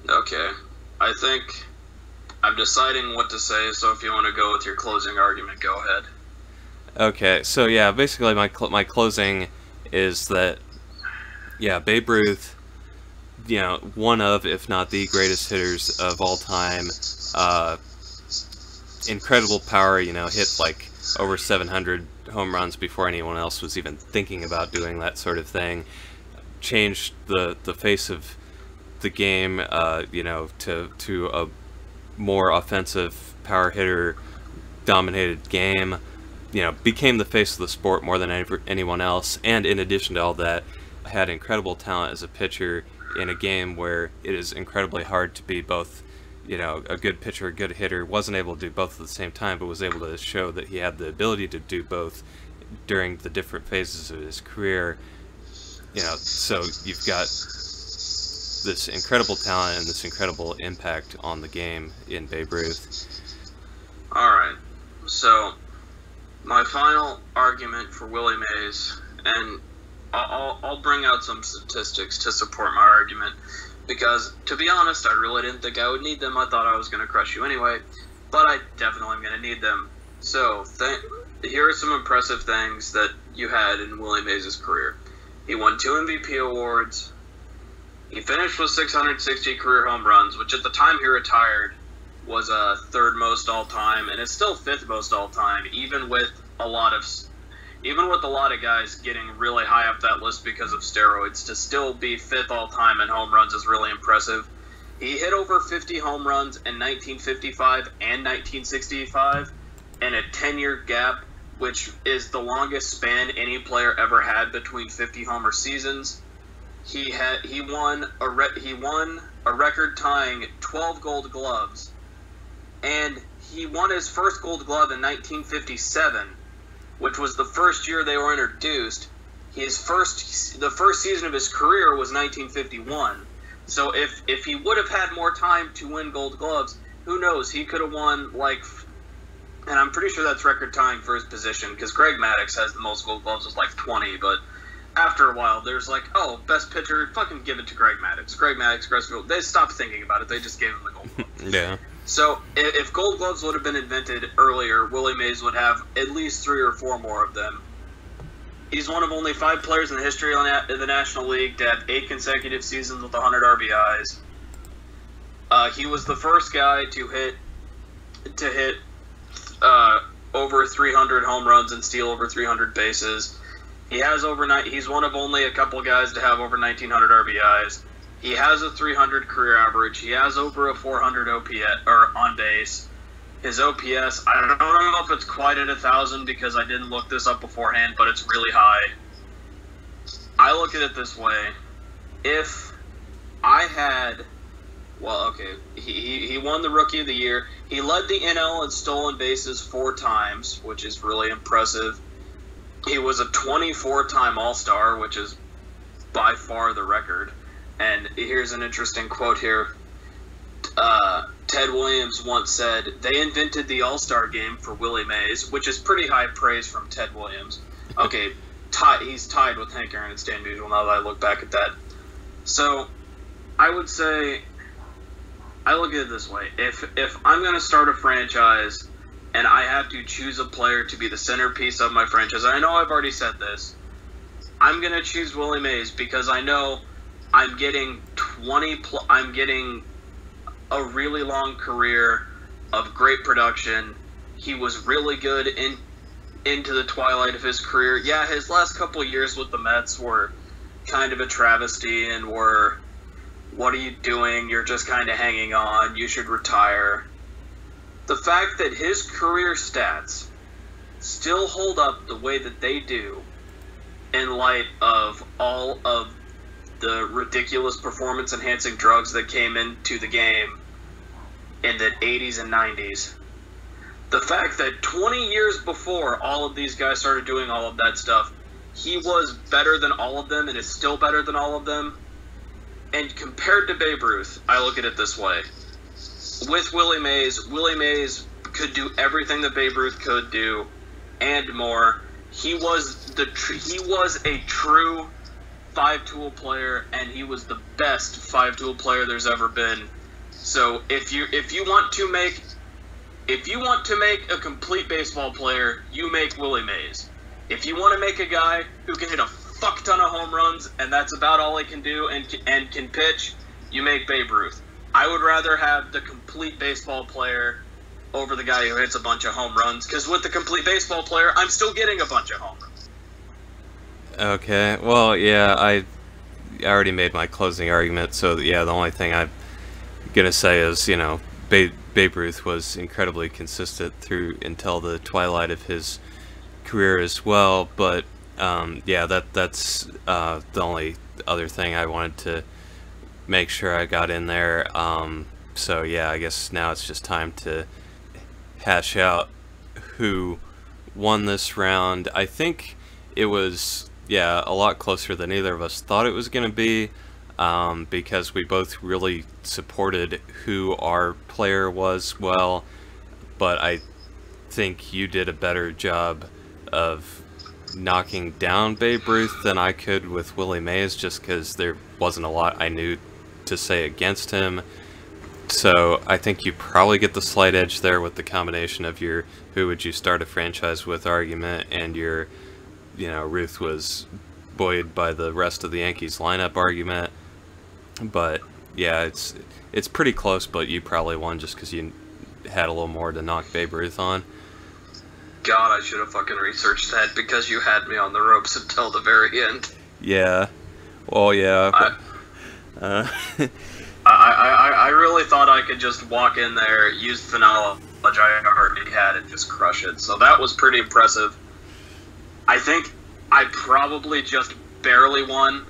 Okay, I think I'm deciding what to say, so if you want to go with your closing argument, go ahead. Okay, so yeah, basically my closing is that, yeah, Babe Ruth, you know, one of, if not the greatest hitters of all time, incredible power, you know, hit like over 700 home runs before anyone else was even thinking about doing that sort of thing, changed the face of the game, you know, to a more offensive power hitter dominated game, you know, became the face of the sport more than anyone else, and in addition to all that, had incredible talent as a pitcher in a game where it is incredibly hard to be both, you know, a good pitcher, a good hitter. Wasn't able to do both at the same time, but was able to show that he had the ability to do both during the different phases of his career. You know, so you've got this incredible talent and this incredible impact on the game in Babe Ruth. Alright, so my final argument for Willie Mays, and I'll bring out some statistics to support my argument, because, to be honest, I really didn't think I would need them. I thought I was going to crush you anyway, but I definitely am going to need them. So, here are some impressive things that you had in Willie Mays' career. He won 2 MVP awards. He finished with 660 career home runs, which at the time he retired was third most all time, and it's still fifth most all time, even with a lot of guys getting really high up that list because of steroids. To still be fifth all time in home runs is really impressive. He hit over 50 home runs in 1955 and 1965 in a 10-year gap, which is the longest span any player ever had between 50 homer seasons. He won a record-tying 12 Gold Gloves, and he won his first Gold Glove in 1957, which was the first year they were introduced. The first season of his career was 1951. So if he would have had more time to win Gold Gloves, who knows? He could have won, and I'm pretty sure that's record tying for his position, because Greg Maddux has the most Gold Gloves with 20, but after a while, there's best pitcher, fucking give it to Greg Maddux. Greg Maddux, they stopped thinking about it. They just gave him the Gold Glove. Yeah. So if Gold Gloves would have been invented earlier, Willie Mays would have at least 3 or 4 more of them. He's one of only 5 players in the history of the National League to have 8 consecutive seasons with 100 RBIs. He was the first guy to hit over 300 home runs and steal over 300 bases. He's one of only a couple guys to have over 1,900 RBIs. He has a 300 career average. He has over a 400 OPS or on base. His OPS, I don't know if it's quite at 1,000 because I didn't look this up beforehand, but it's really high. I look at it this way: if I had, he won the Rookie of the Year. He led the NL in stolen bases 4 times, which is really impressive. He was a 24-time All-Star, which is by far the record. And here's an interesting quote here. Ted Williams once said, "They invented the All-Star game for Willie Mays," which is pretty high praise from Ted Williams. Okay, he's tied with Hank Aaron and Stan Musial now that I look back at that. So, I would say, I look at it this way. If I'm going to start a franchise and I have to choose a player to be the centerpiece of my franchise, I know I've already said this, I'm going to choose Willie Mays because I know I'm getting a really long career of great production. He was really good into the twilight of his career. Yeah, his last couple of years with the Mets were kind of a travesty and were, what are you doing? You're just kind of hanging on. You should retire. The fact that his career stats still hold up the way that they do in light of all of the ridiculous performance-enhancing drugs that came into the game in the 80s and 90s. The fact that 20 years before all of these guys started doing all of that stuff, he was better than all of them and is still better than all of them. And compared to Babe Ruth, I look at it this way. With Willie Mays could do everything that Babe Ruth could do and more. He was a true 5-tool player, and he was the best 5-tool player there's ever been. So if you want to make a complete baseball player, you make Willie Mays. If you want to make a guy who can hit a fuck ton of home runs and that's about all he can do and can pitch, you make Babe Ruth. I would rather have the complete baseball player over the guy who hits a bunch of home runs, because with the complete baseball player, I'm still getting a bunch of home runs. Okay, well, yeah, I already made my closing argument, so yeah, the only thing I'm gonna say is, Babe Ruth was incredibly consistent through until the twilight of his career as well, but yeah, that's the only other thing I wanted to make sure I got in there. So yeah, I guess now it's just time to hash out who won this round. I think it was, yeah, a lot closer than either of us thought it was going to be, because we both really supported who our player was well, but I think you did a better job of knocking down Babe Ruth than I could with Willie Mays, just because there wasn't a lot I knew to say against him. So I think you probably get the slight edge there with the combination of your who would you start a franchise with argument and your, Ruth was buoyed by the rest of the Yankees lineup argument. But yeah, it's pretty close, but you probably won just because you had a little more to knock Babe Ruth on. God, I should have fucking researched that because you had me on the ropes until the very end. Yeah. Well, yeah. I really thought I could just walk in there, use the knowledge I already had, and just crush it. So that was pretty impressive. I think I probably just barely won,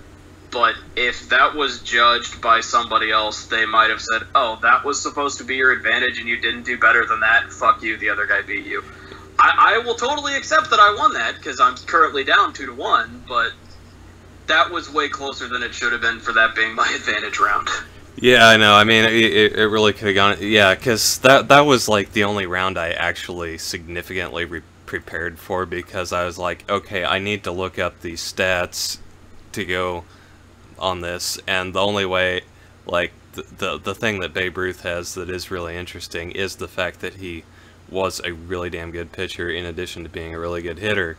but if that was judged by somebody else, they might have said, oh, that was supposed to be your advantage and you didn't do better than that. Fuck you, the other guy beat you. I will totally accept that I won that because I'm currently down 2-1, but that was way closer than it should have been for that being my advantage round. Yeah, I know. I mean, it really could have gone... Yeah, because that was, like, the only round I actually significantly prepared for, because I was like, okay, I need to look up these stats to go on this, and the only way, like, the thing that Babe Ruth has that is really interesting is the fact that he was a really damn good pitcher in addition to being a really good hitter,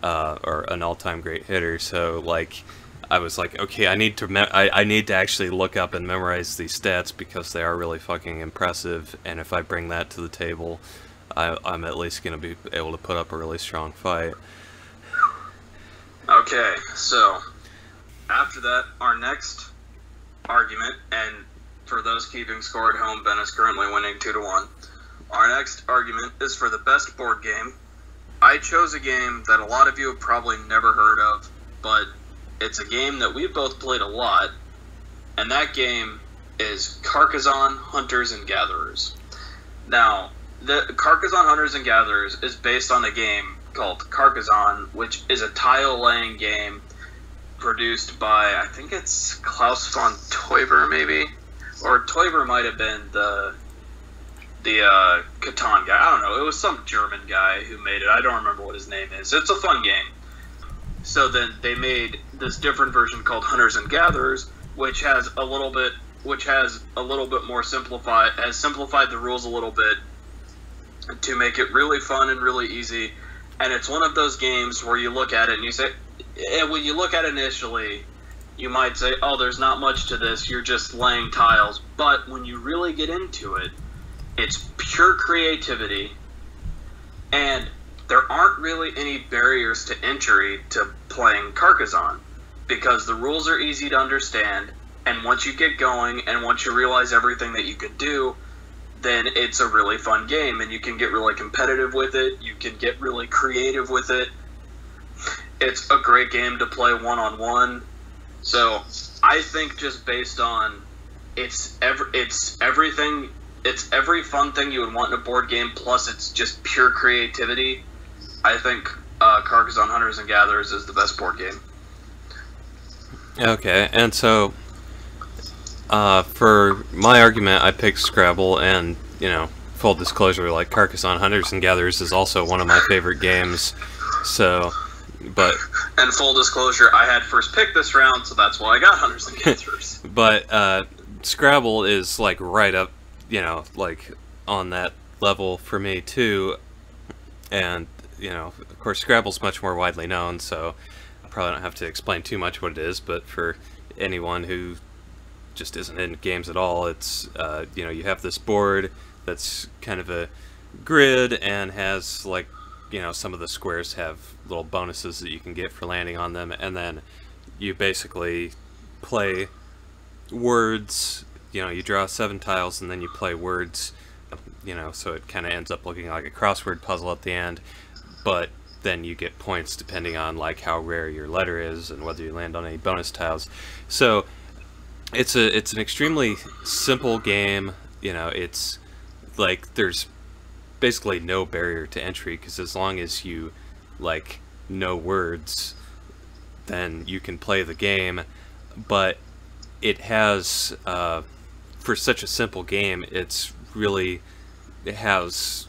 or an all-time great hitter, so, like... I was like, okay, I need to actually look up and memorize these stats because they are really fucking impressive, and if I bring that to the table, I'm at least going to be able to put up a really strong fight. Okay, so after that, our next argument, and for those keeping score at home, Ben is currently winning 2-1. Our next argument is for the best board game. I chose a game that a lot of you have probably never heard of, but it's a game that we've both played a lot, and that game is Carcassonne Hunters and Gatherers. Now, the Carcassonne Hunters and Gatherers is based on a game called Carcassonne, which is a tile-laying game produced by, I think it's Klaus von Teuber, maybe? Or Teuber might have been the Catan guy. I don't know. It was some German guy who made it. I don't remember what his name is. It's a fun game. So then they made this different version called Hunters and Gatherers, which has a little bit more simplified the rules a little bit to make it really fun and really easy. And it's one of those games where you look at it and you say, and when you look at it initially, you might say, oh, there's not much to this, you're just laying tiles. But when you really get into it, it's pure creativity, and there aren't really any barriers to entry to playing Carcassonne, because the rules are easy to understand, and once you get going, and once you realize everything that you could do, then it's a really fun game, and you can get really competitive with it, you can get really creative with it. It's a great game to play one-on-one, so I think just based on it's every fun thing you would want in a board game, plus it's just pure creativity. I think Carcassonne Hunters and Gatherers is the best board game. Okay, and so for my argument, I picked Scrabble, and full disclosure, like Carcassonne Hunters and Gatherers is also one of my favorite games. So, but and full disclosure, I had first pick this round, so that's why I got Hunters and Gatherers. But Scrabble is like right up, like on that level for me too, and of course, Scrabble's much more widely known, so I probably don't have to explain too much what it is, but for anyone who just isn't in games at all, it's, you have this board that's kind of a grid and has, like, some of the squares have little bonuses that you can get for landing on them, and then you basically play words, you draw 7 tiles, and then you play words, so it kind of ends up looking like a crossword puzzle at the end. But then you get points depending on like how rare your letter is and whether you land on any bonus tiles. So it's an extremely simple game. It's like there's basically no barrier to entry, because as long as you like know words, then you can play the game. But it has for such a simple game, it has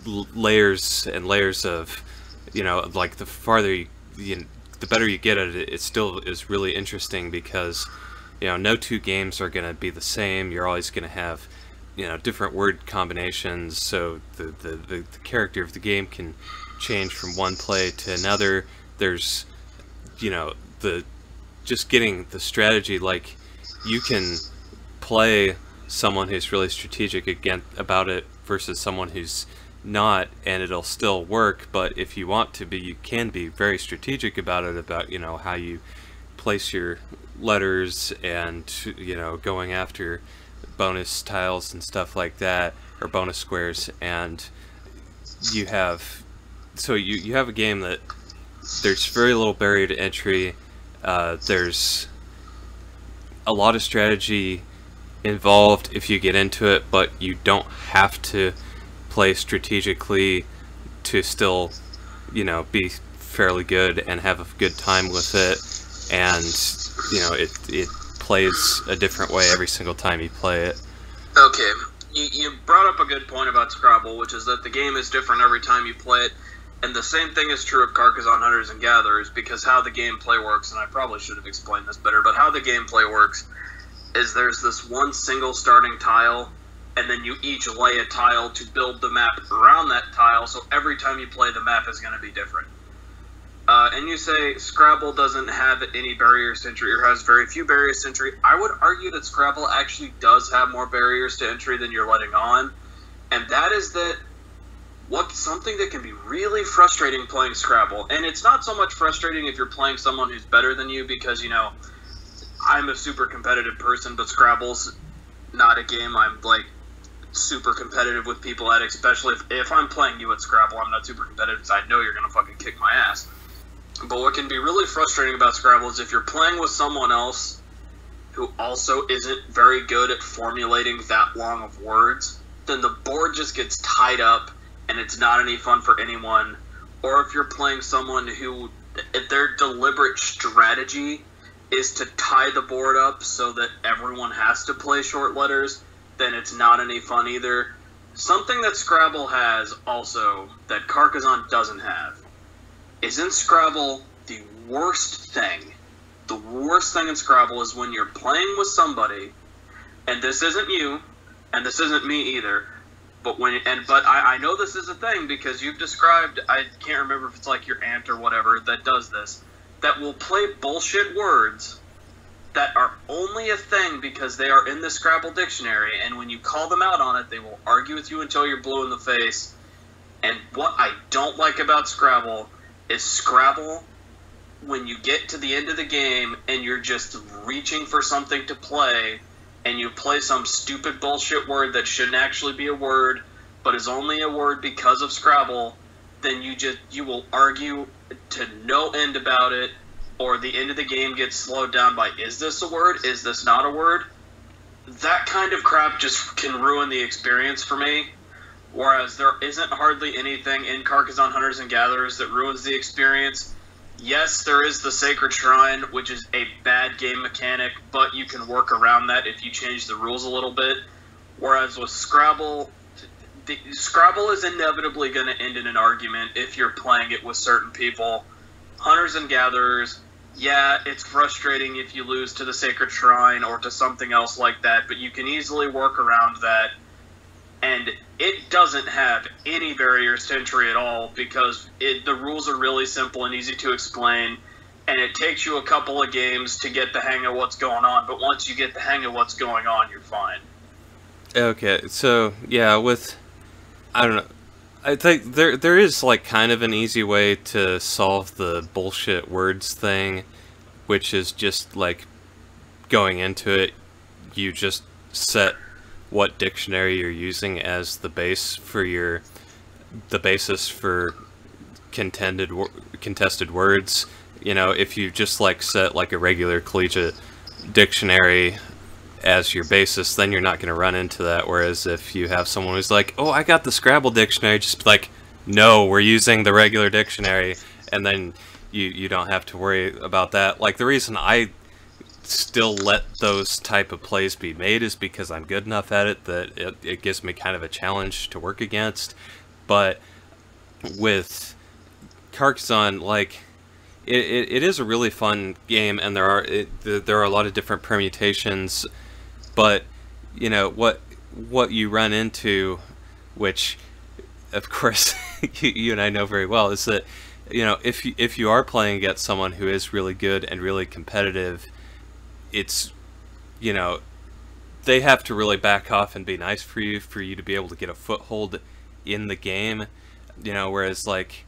layers and layers of you know, like the farther the better you get at it, it still is really interesting because, you know, no two games are going to be the same. You're always going to have, you know, different word combinations, so the character of the game can change from one play to another. There's, you know, just getting the strategy, like, you can play someone who's really strategic about it versus someone who's not, and it'll still work. But if you want to be, you can be very strategic about it, about, you know, how you place your letters and, you know, going after bonus tiles and stuff like that, or bonus squares. And you have, so you have a game that there's very little barrier to entry. There's a lot of strategy involved if you get into it, but you don't have to play strategically to still, you know, be fairly good and have a good time with it. And, you know, it plays a different way every single time you play it. Okay, you brought up a good point about Scrabble, which is that the game is different every time you play it. And the same thing is true of Carcassonne Hunters and Gatherers, because how the gameplay works, and I probably should have explained this better, but how the gameplay works is there's this one single starting tile, and then you each lay a tile to build the map around that tile, so every time you play, the map is going to be different. And you say Scrabble doesn't have any barriers to entry, or has very few barriers to entry. I would argue that Scrabble actually does have more barriers to entry than you're letting on, and that is that something that can be really frustrating playing Scrabble, and it's not so much frustrating if you're playing someone who's better than you, because, you know, I'm a super competitive person, but Scrabble's not a game I'm, like, super competitive with people at, especially if I'm playing you at Scrabble. I'm not super competitive because I know you're going to fucking kick my ass. But what can be really frustrating about Scrabble is if you're playing with someone else who also isn't very good at formulating that long of words, then the board just gets tied up and it's not any fun for anyone. Or if you're playing someone who, their deliberate strategy is to tie the board up so that everyone has to play short letters, then it's not any fun either. Something that Scrabble has also that Carcassonne doesn't have is, in Scrabble, the worst thing in Scrabble is when you're playing with somebody, and this isn't you, and this isn't me either, but I know this is a thing because you've described, I can't remember if it's like your aunt or whatever that does this, that will play bullshit words that are only a thing because they are in the Scrabble dictionary, and when you call them out on it, they will argue with you until you're blue in the face. And what I don't like about Scrabble is Scrabble, when you get to the end of the game and you're just reaching for something to play, and you play some stupid bullshit word that shouldn't actually be a word, but is only a word because of Scrabble, then you will argue to no end about it, or the end of the game gets slowed down by, is this a word? Is this not a word? That kind of crap just can ruin the experience for me, whereas there isn't hardly anything in Carcassonne Hunters and Gatherers that ruins the experience. Yes, there is the Sacred Shrine, which is a bad game mechanic, but you can work around that if you change the rules a little bit. Whereas with Scrabble, Scrabble is inevitably going to end in an argument if you're playing it with certain people. Hunters and Gatherers, yeah, it's frustrating if you lose to the Sacred Shrine or to something else like that, but you can easily work around that. And it doesn't have any barriers to entry at all because the rules are really simple and easy to explain, and it takes you a couple of games to get the hang of what's going on, but once you get the hang of what's going on, you're fine. Okay, so, yeah, I don't know, I think there is, like, kind of an easy way to solve the bullshit words thing, which is just, like, going into it, you just set what dictionary you're using as the basis for contested words. You know, if you just, like, set, like, a regular collegiate dictionary as your basis, then you're not going to run into that. Whereas if you have someone who's like, oh, I got the Scrabble dictionary, just be like, no, we're using the regular dictionary, and then you don't have to worry about that. Like, the reason I still let those type of plays be made is because I'm good enough at it that it gives me kind of a challenge to work against. But with Carcassonne, like, it is a really fun game, and there are a lot of different permutations, but, you know, what you run into, which, of course, you and I know very well, is that, you know, if you are playing against someone who is really good and really competitive, it's, you know, they have to really back off and be nice for you to be able to get a foothold in the game, you know, whereas, like,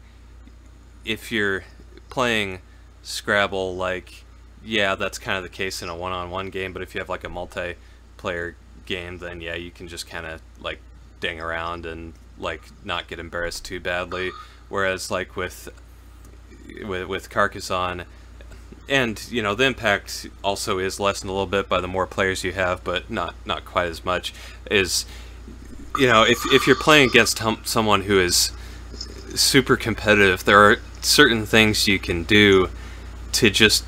if you're playing Scrabble, like, yeah, that's kind of the case in a one-on-one game, but if you have, like, a multiplayer game, then, yeah, you can just kind of, like, ding around and, like, not get embarrassed too badly, whereas, like, with Carcassonne, and, you know, the impact also is lessened a little bit by the more players you have, but not quite as much, is, you know, if you're playing against someone who is super competitive, there are certain things you can do to just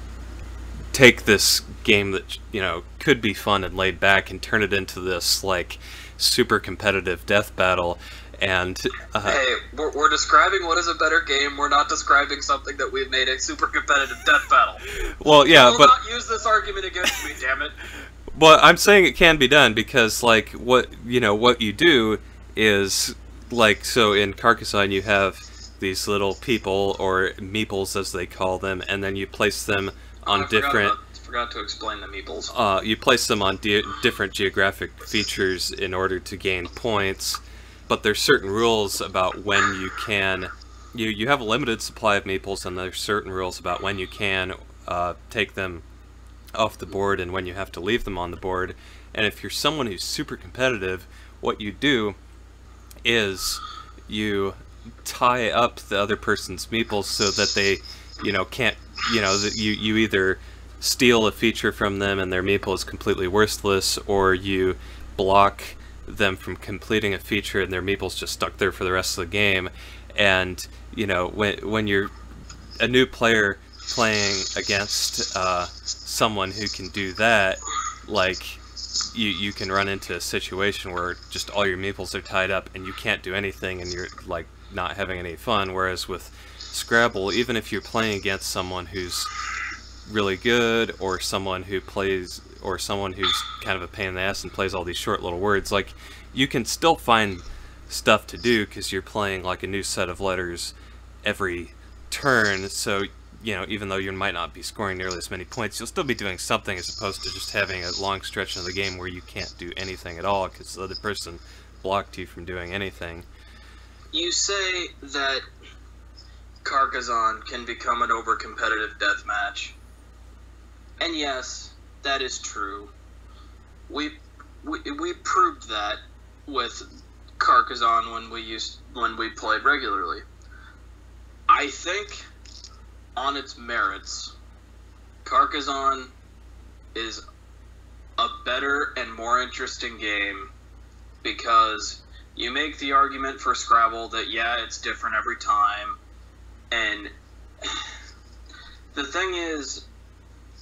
take this game that, you know, could be fun and laid back and turn it into this, like, super competitive death battle. And hey, we're describing what is a better game. We're not describing something that we've made a super competitive death battle. Well, yeah, but not use this argument against me, damn it. Well, I'm saying it can be done because, like, what you do is, like, so in Carcassonne you have these little people, or meeples as they call them, and then you place them on different. Forgot to explain the meeples. You place them on different geographic features in order to gain points. But there's certain rules about when you can. You have a limited supply of meeples, and there's certain rules about when you can take them off the board and when you have to leave them on the board. And if you're someone who's super competitive, what you do is you tie up the other person's meeples so that they, you know, can't, you know, that you either steal a feature from them and their meeple is completely worthless, or you block them from completing a feature and their meeple's just stuck there for the rest of the game. And, you know, when you're a new player playing against someone who can do that, like, you can run into a situation where just all your meeples are tied up and you can't do anything and you're, like, not having any fun. Whereas with Scrabble, even if you're playing against someone who's really good, or someone who plays, or someone who's kind of a pain in the ass and plays all these short little words, like, you can still find stuff to do because you're playing, like, a new set of letters every turn. So, you know, even though you might not be scoring nearly as many points, you'll still be doing something, as opposed to just having a long stretch of the game where you can't do anything at all because the other person blocked you from doing anything. You say that Carcassonne can become an over-competitive deathmatch. And yes, that is true. We proved that with Carcassonne when we played regularly. I think, on its merits, Carcassonne is a better and more interesting game because you make the argument for Scrabble that, yeah, it's different every time, and the thing is,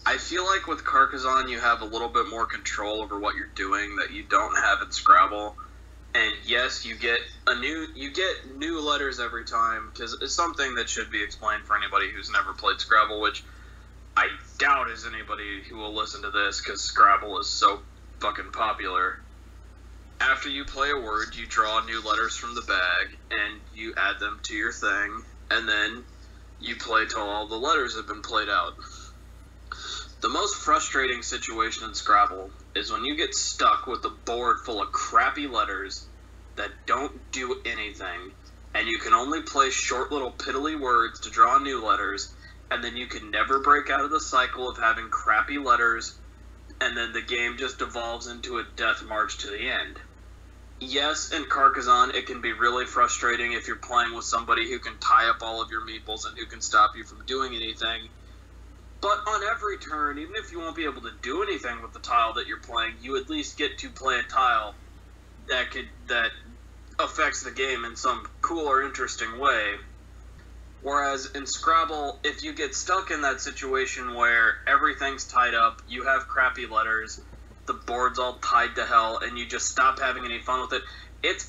I feel like with Carcassonne you have a little bit more control over what you're doing that you don't have in Scrabble. And yes, you get new letters every time, because it's something that should be explained for anybody who's never played Scrabble, which I doubt is anybody who will listen to this, because Scrabble is so fucking popular. After you play a word, you draw new letters from the bag, and you add them to your thing, and then you play till all the letters have been played out. The most frustrating situation in Scrabble is when you get stuck with a board full of crappy letters that don't do anything, and you can only play short little piddly words to draw new letters, and then you can never break out of the cycle of having crappy letters, and then the game just devolves into a death march to the end. Yes, in Carcassonne, it can be really frustrating if you're playing with somebody who can tie up all of your meeples and who can stop you from doing anything. But on every turn, even if you won't be able to do anything with the tile that you're playing, you at least get to play a tile that affects the game in some cool or interesting way. Whereas in Scrabble, if you get stuck in that situation where everything's tied up, you have crappy letters, the board's all tied to hell, and you just stop having any fun with it,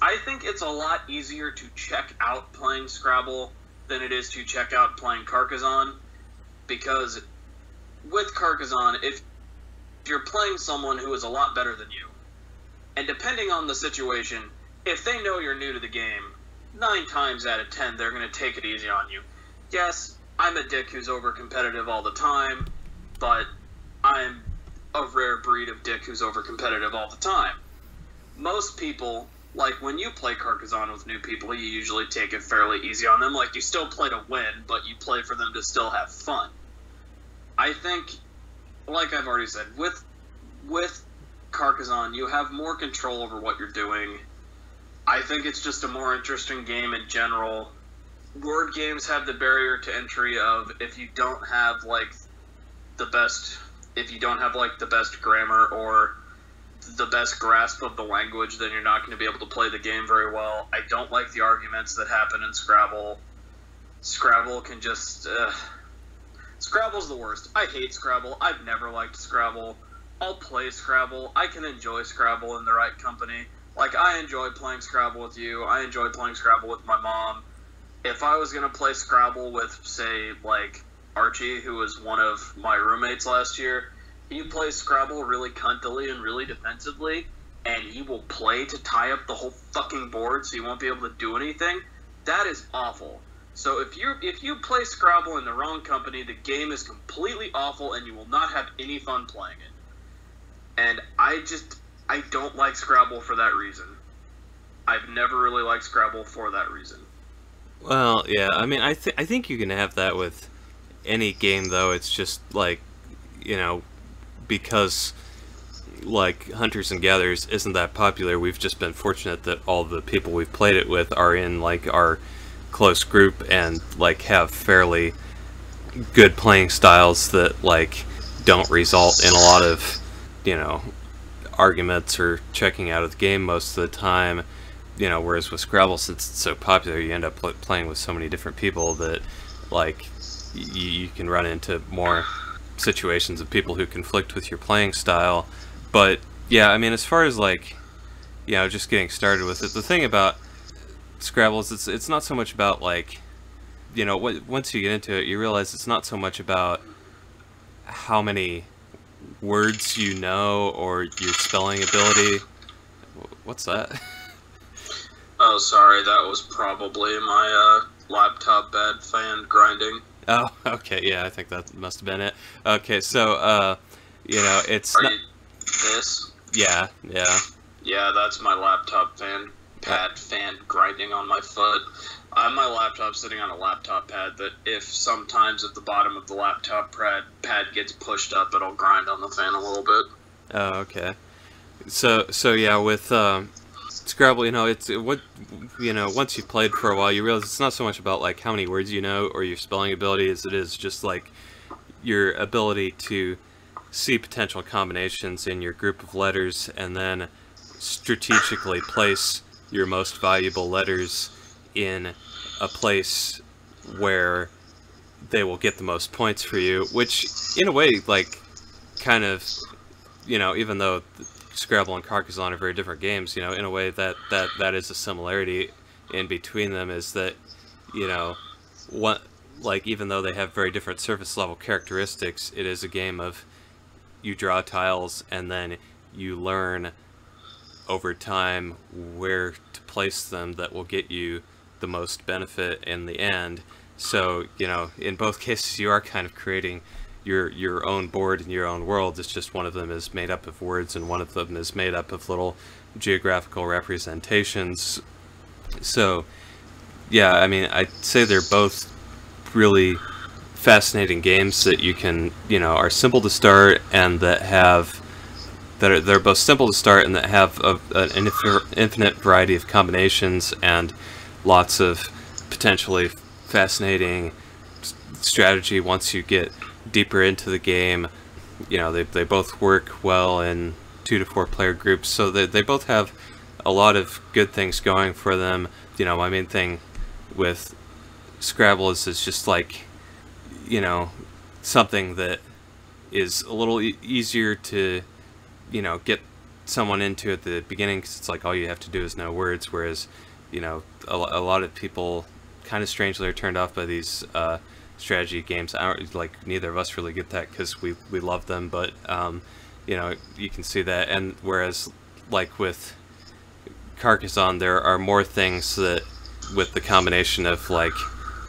I think it's a lot easier to check out playing Scrabble than it is to check out playing Carcassonne, because with Carcassonne, if you're playing someone who is a lot better than you, and depending on the situation, if they know you're new to the game, 9 times out of 10 they're going to take it easy on you. Yes, I'm a dick who's over-competitive all the time, but I'm a rare breed of dick who's over-competitive all the time. Most people, like when you play Carcassonne with new people, you usually take it fairly easy on them. Like, you still play to win, but you play for them to still have fun. I think, like I've already said, with Carcassonne, you have more control over what you're doing. I think it's just a more interesting game in general. Word games have the barrier to entry of if you don't have like the best grammar or the best grasp of the language, then you're not going to be able to play the game very well. I don't like the arguments that happen in Scrabble. Scrabble can just Scrabble's the worst. I hate Scrabble. I've never liked Scrabble. I'll play Scrabble. I can enjoy Scrabble in the right company. Like, I enjoy playing Scrabble with you. I enjoy playing Scrabble with my mom. If I was going to play Scrabble with, say, like, Archie, who was one of my roommates last year, he plays Scrabble really cuntily and really defensively, and he will play to tie up the whole fucking board so you won't be able to do anything. That is awful. So if you play Scrabble in the wrong company, the game is completely awful and you will not have any fun playing it. And I don't like Scrabble for that reason. I've never really liked Scrabble for that reason. Well, yeah, I mean, I think you can have that with any game, though. It's just, like, you know, because, like, Hunters and Gatherers isn't that popular, we've just been fortunate that all the people we've played it with are in, like, our close group and, like, have fairly good playing styles that, like, don't result in a lot of, you know, arguments or checking out of the game most of the time, you know, whereas with Scrabble, since it's so popular, you end up playing with so many different people that, like, you can run into more situations of people who conflict with your playing style. But, yeah, I mean, as far as, like, you know, just getting started with it, the thing about Scrabble is it's not so much about, like, you know, once you get into it, you realize it's not so much about how many words you know or your spelling ability. What's that? Oh, sorry, that was probably my laptop bed fan grinding. Oh, okay, yeah, I think that must have been it. Okay, so, you know, it's Are not... you this? Yeah. Yeah, that's my laptop pad fan grinding on my foot. I have my laptop sitting on a laptop pad that if the bottom of the laptop pad gets pushed up, it'll grind on the fan a little bit. Oh, okay. So yeah, with Scrabble, you know, once you've played for a while, you realize it's not so much about, like, how many words you know or your spelling ability as it is just, like, your ability to see potential combinations in your group of letters and then strategically place your most valuable letters in a place where they will get the most points for you, which, in a way, like, kind of, you know, even though Scrabble and Carcassonne are very different games, you know, in a way that is a similarity in between them, is that, you know, even though they have very different surface level characteristics, it is a game of you draw tiles and then you learn over time where to place them that will get you the most benefit in the end. So, you know, in both cases you are kind of creating your own board and your own world. It's just one of them is made up of words and one of them is made up of little geographical representations. So, yeah, I mean, I'd say they're both really fascinating games that you can, you know, are simple to start and they're both simple to start and that have an infinite variety of combinations and lots of potentially fascinating strategy once you get deeper into the game. You know, they both work well in 2 to 4 player groups, so they both have a lot of good things going for them. You know, my main thing with Scrabble is it's just like, you know, something that is a little easier to, you know, get someone into at the beginning, because it's like all you have to do is know words, whereas, you know, a lot of people kind of strangely are turned off by these strategy games. I don't, like, neither of us really get that because we love them, but you know, you can see that. And whereas, like with Carcassonne, there are more things that, with the combination of like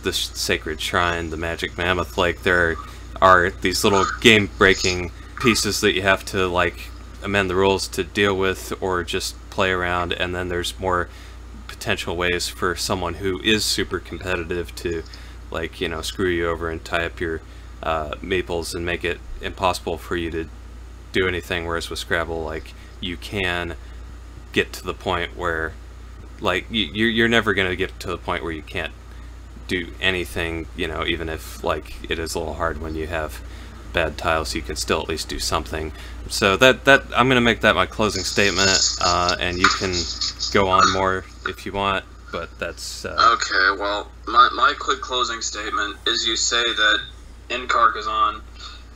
the Sacred Shrine, the Magic Mammoth, like there are these little game-breaking pieces that you have to like amend the rules to deal with or just play around, and then there's more potential ways for someone who is super competitive to, like, you know, screw you over and tie up your maples and make it impossible for you to do anything, whereas with Scrabble, like, you can get to the point where, like, you're never going to get to the point where you can't do anything, you know, even if, like, it is a little hard when you have bad tiles, you can still at least do something. So that I'm going to make that my closing statement, and you can go on more if you want, but that's... Okay, well, my quick closing statement is you say that in Carcassonne,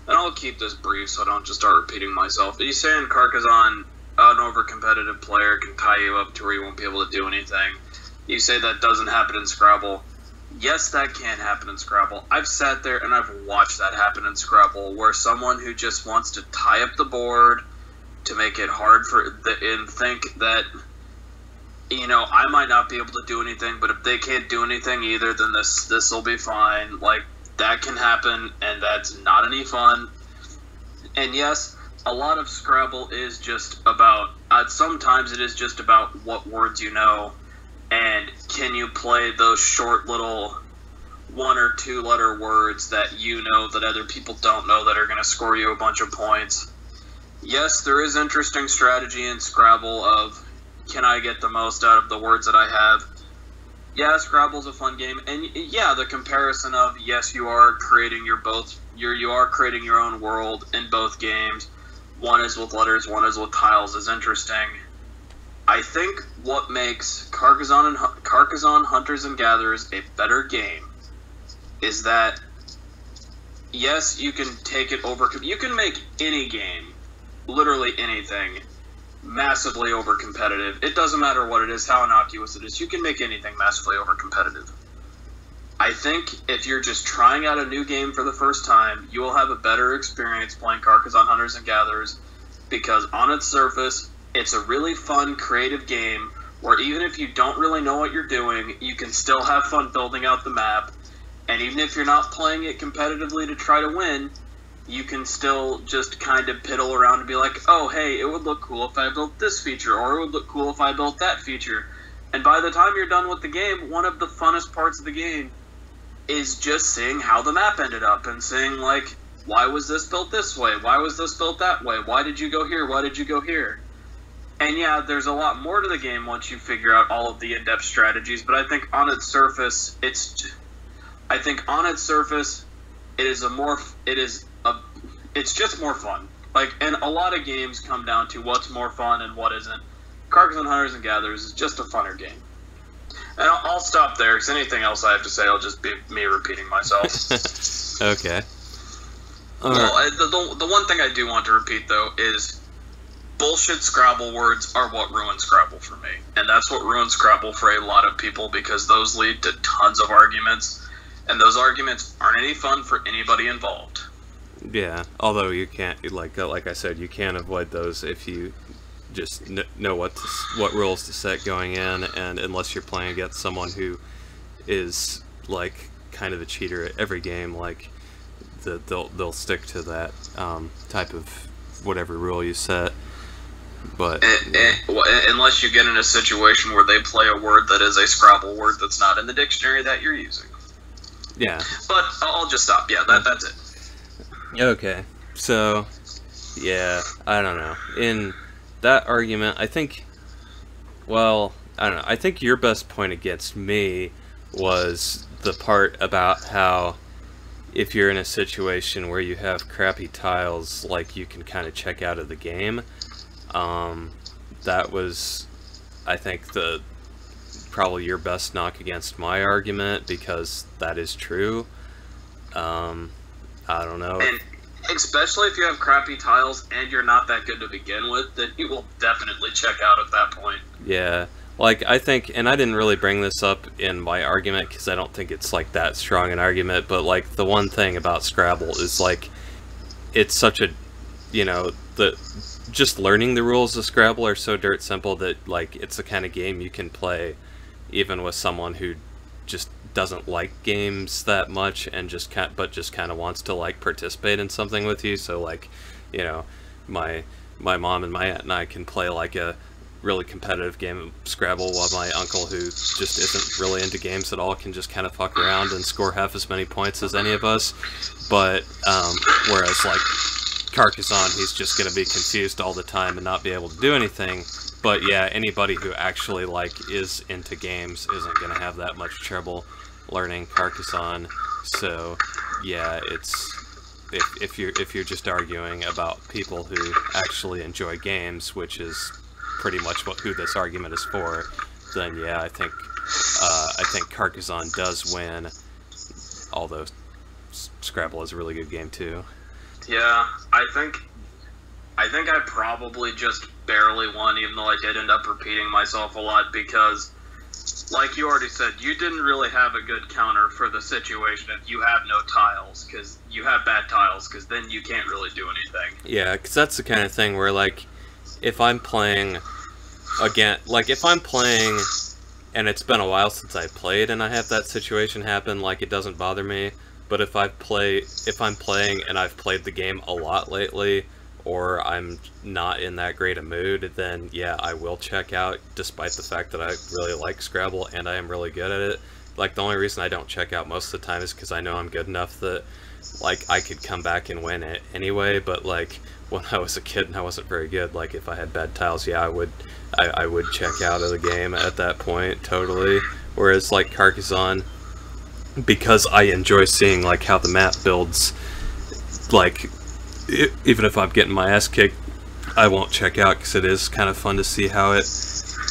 and I'll keep this brief so I don't just start repeating myself, but you say in Carcassonne, an over-competitive player can tie you up to where you won't be able to do anything. You say that doesn't happen in Scrabble. Yes, that can happen in Scrabble. I've sat there and I've watched that happen in Scrabble, where someone who just wants to tie up the board to make it hard and think that, you know, I might not be able to do anything, but if they can't do anything either, then this will be fine. Like, that can happen, and that's not any fun. And yes, a lot of Scrabble is just about, sometimes it is just about what words you know, and can you play those short little 1 or 2 letter words that you know that other people don't know that are going to score you a bunch of points. Yes, there is interesting strategy in Scrabble of, can I get the most out of the words that I have? Yeah, Scrabble's a fun game, and yeah, the comparison of, yes, you are creating you are creating your own world in both games. One is with letters, one is with tiles, is interesting. I think what makes Carcassonne Hunters and Gatherers a better game is that, yes, you can take it over. You can make any game, literally anything, massively over competitive. It doesn't matter what it is, how innocuous it is. You can make anything massively over competitive. I think if you're just trying out a new game for the first time, you will have a better experience playing Carcassonne Hunters and Gatherers, because on its surface, it's a really fun, creative game where even if you don't really know what you're doing, you can still have fun building out the map. And even if you're not playing it competitively to try to win, you can still just kind of piddle around and be like, oh, hey, it would look cool if I built this feature, or it would look cool if I built that feature. And by the time you're done with the game, one of the funnest parts of the game is just seeing how the map ended up and seeing, like, why was this built this way? Why was this built that way? Why did you go here? Why did you go here? And yeah, there's a lot more to the game once you figure out all of the in-depth strategies, but I think on its surface, it's just more fun. Like, and a lot of games come down to what's more fun and what isn't. Carcassonne Hunters and Gatherers is just a funner game. And I'll stop there, because anything else I have to say will just be me repeating myself. Okay. Well, the one thing I do want to repeat, though, is bullshit Scrabble words are what ruins Scrabble for me. And that's what ruins Scrabble for a lot of people, because those lead to tons of arguments, and those arguments aren't any fun for anybody involved. Yeah, although you can't, like I said, you can avoid those if you just know what rules to set going in, and unless you're playing against someone who is, like, kind of a cheater at every game, like, they'll stick to that type of whatever rule you set. But unless you get in a situation where they play a word that is a Scrabble word that's not in the dictionary that you're using. Yeah. But I'll just stop. Yeah, that's it. Okay. So, yeah, I don't know. In that argument, I think, well, I don't know. I think your best point against me was the part about how if you're in a situation where you have crappy tiles, like, you can kind of check out of the game. That was, I think, probably your best knock against my argument, because that is true. I don't know. And especially if you have crappy tiles and you're not that good to begin with, then you will definitely check out at that point. Yeah. Like, I think, and I didn't really bring this up in my argument because I don't think it's, like, that strong an argument, but, like, the one thing about Scrabble is, like, it's such a, you know, just learning the rules of Scrabble are so dirt simple that, like, it's the kind of game you can play even with someone who just doesn't like games that much and just kind of wants to, like, participate in something with you. So, like, you know, my mom and my aunt and I can play, like, a really competitive game of Scrabble, while my uncle, who just isn't really into games at all, can just kind of fuck around and score half as many points as any of us. But whereas, like, Carcassonne, he's just going to be confused all the time and not be able to do anything. But yeah, anybody who actually, like, is into games isn't going to have that much trouble learning Carcassonne. So yeah, it's if you're just arguing about people who actually enjoy games, which is pretty much who this argument is for, then yeah, I think Carcassonne does win, although Scrabble is a really good game too. Yeah, I think I probably just barely won, even though I did end up repeating myself a lot, because, like you already said, you didn't really have a good counter for the situation if you have no tiles, because you have bad tiles, because then you can't really do anything. Yeah, because that's the kind of thing where, like, if I'm playing again, like, if I'm playing and it's been a while since I played and I have that situation happen, like, it doesn't bother me. But if I'm playing and I've played the game a lot lately, or I'm not in that great a mood, then yeah, I will check out, despite the fact that I really like Scrabble and I am really good at it. Like, the only reason I don't check out most of the time is because I know I'm good enough that, like, I could come back and win it anyway. But, like, when I was a kid and I wasn't very good, like, if I had bad tiles, yeah, I would check out of the game at that point, totally. Whereas, like, Carcassonne, because I enjoy seeing, like, how the map builds, like, even if I'm getting my ass kicked, I won't check out, because it is kind of fun to see how it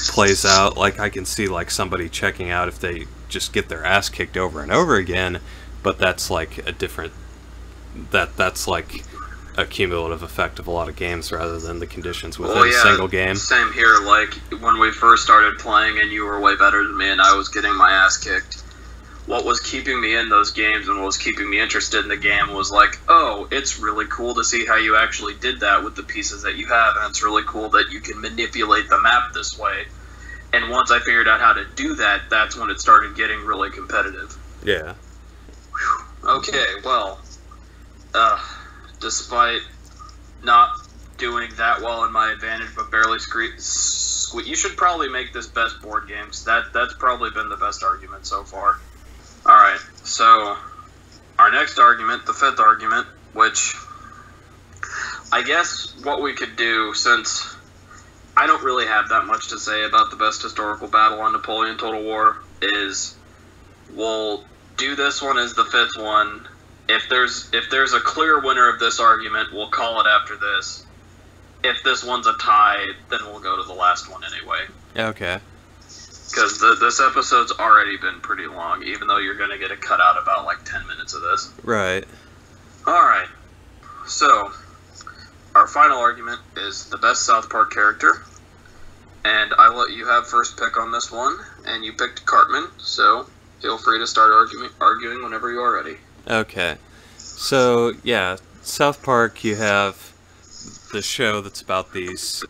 plays out. Like, I can see, like, somebody checking out if they just get their ass kicked over and over again, but that's, like, a different, that's like a cumulative effect of a lot of games rather than the conditions within a single game. Same here. Like, when we first started playing and you were way better than me and I was getting my ass kicked, what was keeping me in those games and what was keeping me interested in the game was like, oh, it's really cool to see how you actually did that with the pieces that you have, and it's really cool that you can manipulate the map this way. And once I figured out how to do that, that's when it started getting really competitive. Yeah. Whew. Okay, well, despite not doing that well in my advantage, but barely you should probably make this best board games. That's probably been the best argument so far. Alright, so our next argument, the fifth argument, which I guess what we could do, since I don't really have that much to say about the best historical battle on Napoleon Total War, is we'll do this one as the fifth one. If there's a clear winner of this argument, we'll call it after this. If this one's a tie, then we'll go to the last one anyway. Okay. Because this episode's already been pretty long, even though you're going to get a cut out about, like, 10 minutes of this. Right. Alright. So, our final argument is the best South Park character. And I let you have first pick on this one, and you picked Cartman, so feel free to start arguing whenever you are ready. Okay. So, yeah, South Park, you have the show that's about these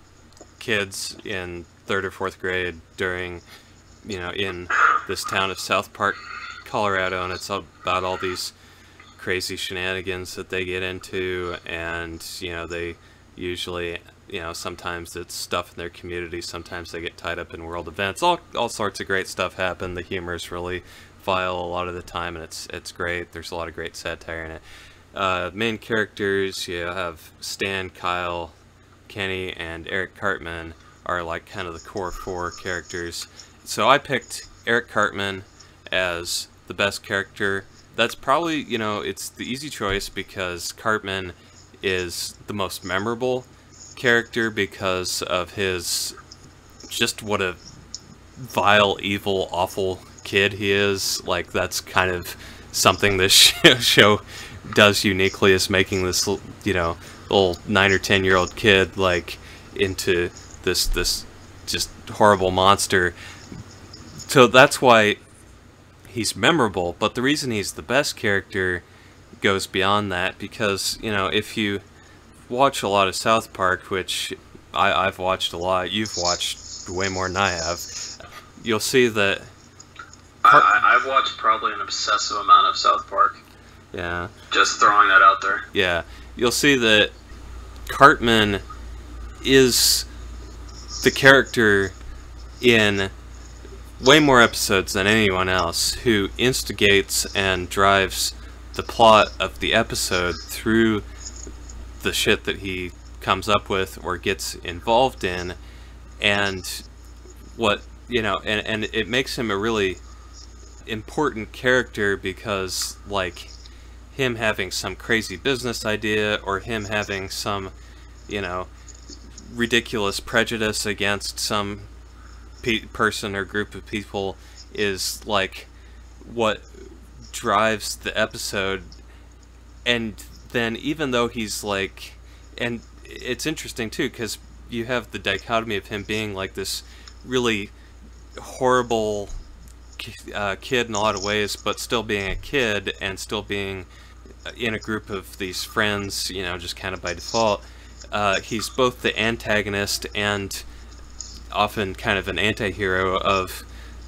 kids in 3rd or 4th grade during, you know, in this town of South Park, Colorado, and it's about all these crazy shenanigans that they get into, and, you know, they usually, you know, sometimes it's stuff in their community, sometimes they get tied up in world events, all sorts of great stuff happen. The humor is really vile a lot of the time, and it's great. There's a lot of great satire in it. Main characters, you have Stan, Kyle, Kenny, and Eric Cartman are, like, kind of the core 4 characters. So I picked Eric Cartman as the best character. That's probably, you know, it's the easy choice because Cartman is the most memorable character because of his, just what a vile, evil, awful kid he is. Like, that's kind of something this show does uniquely, is making this, you know, little 9 or 10-year-old kid, like, into this just horrible monster. So that's why he's memorable, but the reason he's the best character goes beyond that, because, you know, if you watch a lot of South Park, which I've watched a lot, you've watched way more than I have, you'll see that... I've watched probably an obsessive amount of South Park. Yeah. Just throwing that out there. Yeah. You'll see that Cartman is the character in way more episodes than anyone else who instigates and drives the plot of the episode through the shit that he comes up with or gets involved in, and what, you know, and it makes him a really important character because, like, him having some crazy business idea or him having some, you know, ridiculous prejudice against some person or group of people is like what drives the episode. And then even though he's like, and it's interesting too because you have the dichotomy of him being like this really horrible kid in a lot of ways, but still being a kid and still being in a group of these friends, you know, just kind of by default. He's both the antagonist and often kind of an anti-hero of,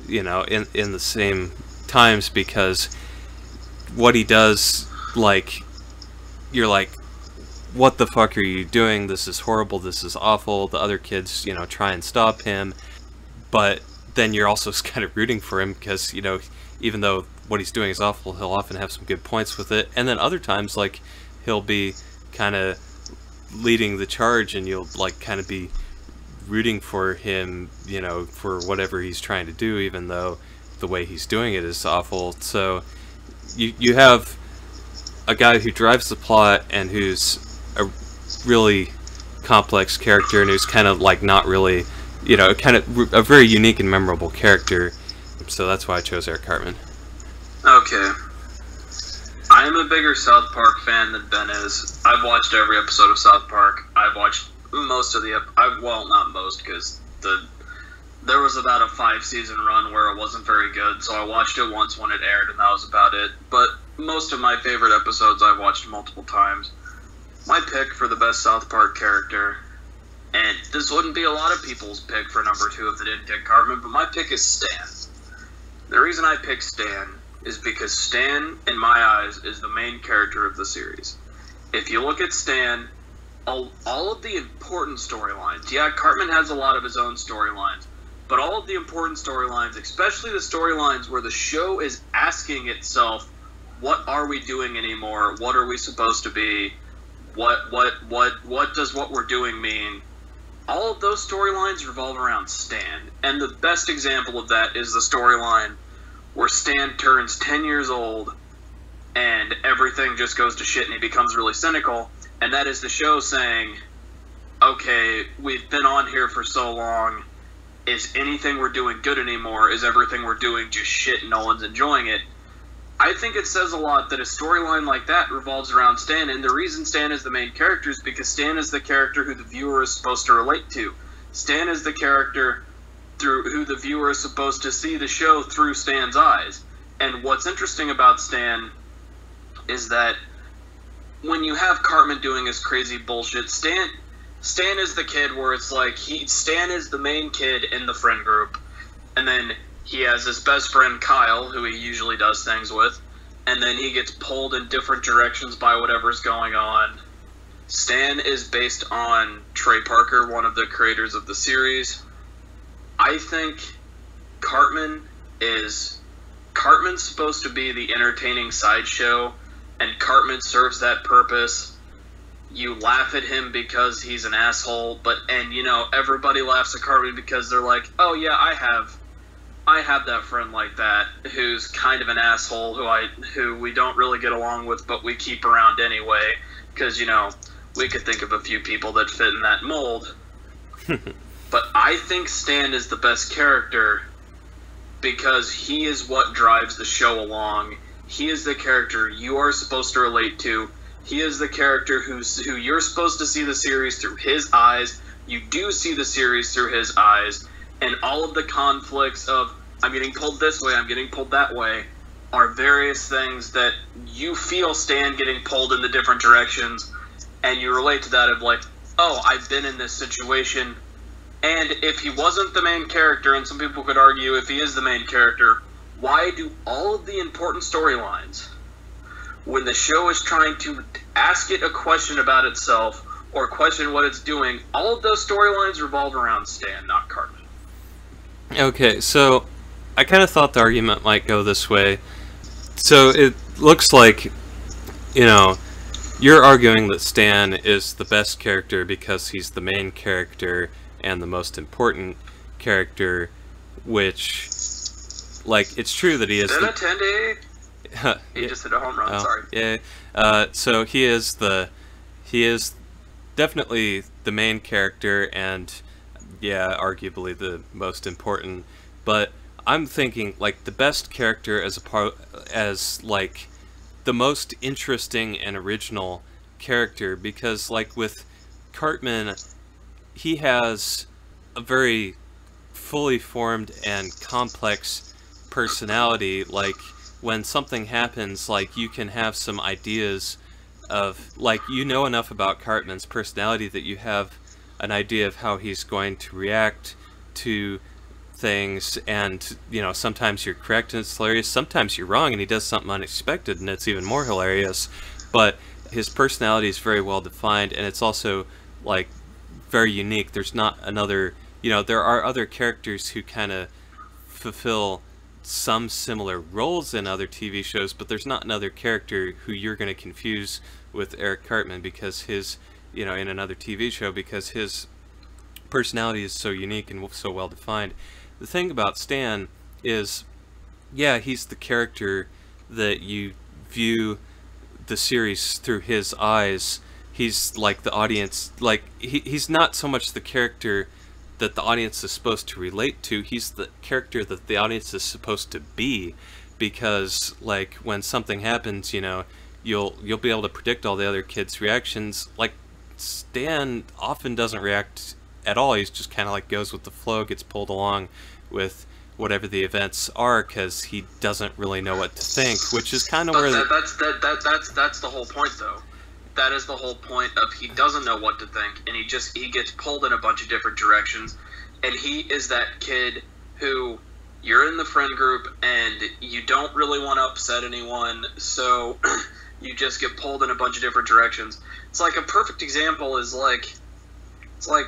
you know, in the same times, because what he does, like, you're like, what the fuck are you doing? This is horrible, this is awful. The other kids, you know, try and stop him, but then you're also kind of rooting for him because, you know, even though what he's doing is awful, he'll often have some good points with it. And then other times, like, he'll be kind of leading the charge and you'll, like, kind of be rooting for him, you know, for whatever he's trying to do, even though the way he's doing it is awful. So you have a guy who drives the plot and who's a really complex character and who's kind of, like, not really, you know, kind of a very unique and memorable character. So that's why I chose Eric Cartman. Okay. I am a bigger South Park fan than Ben is. I've watched every episode of South Park. I've watched most of the... well, not most, because there was about a 5-season run where it wasn't very good, so I watched it once when it aired, and that was about it. But most of my favorite episodes I've watched multiple times. My pick for the best South Park character... and this wouldn't be a lot of people's pick for number 2 if they didn't pick Cartman, but my pick is Stan. The reason I picked Stan is because Stan, in my eyes, is the main character of the series. If you look at Stan, all of the important storylines, yeah, Cartman has a lot of his own storylines, but all of the important storylines, especially the storylines where the show is asking itself, what are we doing anymore? What are we supposed to be? What does what we're doing mean? All of those storylines revolve around Stan. And the best example of that is the storyline where Stan turns 10 years old and everything just goes to shit and he becomes really cynical. And that is the show saying, okay, we've been on here for so long. Is anything we're doing good anymore? Is everything we're doing just shit and no one's enjoying it? I think it says a lot that a storyline like that revolves around Stan, and the reason Stan is the main character is because Stan is the character who the viewer is supposed to relate to. Stan is the character through who the viewer is supposed to see the show through Stan's eyes. And what's interesting about Stan is that when you have Cartman doing his crazy bullshit, Stan is the kid where it's like Stan is the main kid in the friend group, and then he has his best friend Kyle, who he usually does things with, and then he gets pulled in different directions by whatever's going on. Stan is based on Trey Parker, one of the creators of the series. I think Cartman's supposed to be the entertaining sideshow, and Cartman serves that purpose. You laugh at him because he's an asshole, and you know, everybody laughs at Cartman because they're like, oh yeah, I have that friend like that who's kind of an asshole who we don't really get along with, but we keep around anyway because, you know, we could think of a few people that fit in that mold. But I think Stan is the best character because he is what drives the show along. He is the character you are supposed to relate to. He is the character who you're supposed to see the series through his eyes. You do see the series through his eyes. and all of the conflicts of I'm getting pulled this way, I'm getting pulled that way, are various things that you feel Stan getting pulled in the different directions, and you relate to that of like, oh, I've been in this situation. And if he wasn't the main character, and some people could argue if he is the main character, why do all of the important storylines, when the show is trying to ask it a question about itself or question what it's doing, all of those storylines revolve around Stan, not Cartman? Okay, so I kind of thought the argument might go this way. So it looks like, you know, you're arguing that Stan is the best character because he's the main character and the most important character, which, like, it's true that he is he just hit a home run, sorry. Yeah. So he is definitely the main character and, yeah, arguably the most important. But I'm thinking, like, the best character as like the most interesting and original character, because, like, with Cartman, he has a very fully formed and complex personality. Like, when something happens, like, you can have some ideas of, like, you know enough about Cartman's personality that you have an idea of how he's going to react to things, and, you know, sometimes you're correct and it's hilarious, sometimes you're wrong and he does something unexpected and it's even more hilarious. But his personality is very well defined, and it's also, like, very unique. There's not another, you know, there are other characters who kind of fulfill some similar roles in other TV shows, but there's not another character who you're going to confuse with Eric Cartman because his, you know, in another TV show, because his personality is so unique and so well defined. The thing about Stan is, yeah, he's the character that you view the series through his eyes. He's like the audience, like, he's not so much the character that the audience is supposed to relate to, he's the character that the audience is supposed to be, because, like, when something happens, you know, you'll be able to predict all the other kids' reactions. Like, Stan often doesn't react at all. He's just kind of like goes with the flow, gets pulled along with whatever the events are, because he doesn't really know what to think, which is kind of where that's the whole point, though. That is the whole point of he doesn't know what to think, and he gets pulled in a bunch of different directions, and he is that kid who, you're in the friend group and you don't really want to upset anyone, so you just get pulled in a bunch of different directions. It's like a perfect example is like, it's like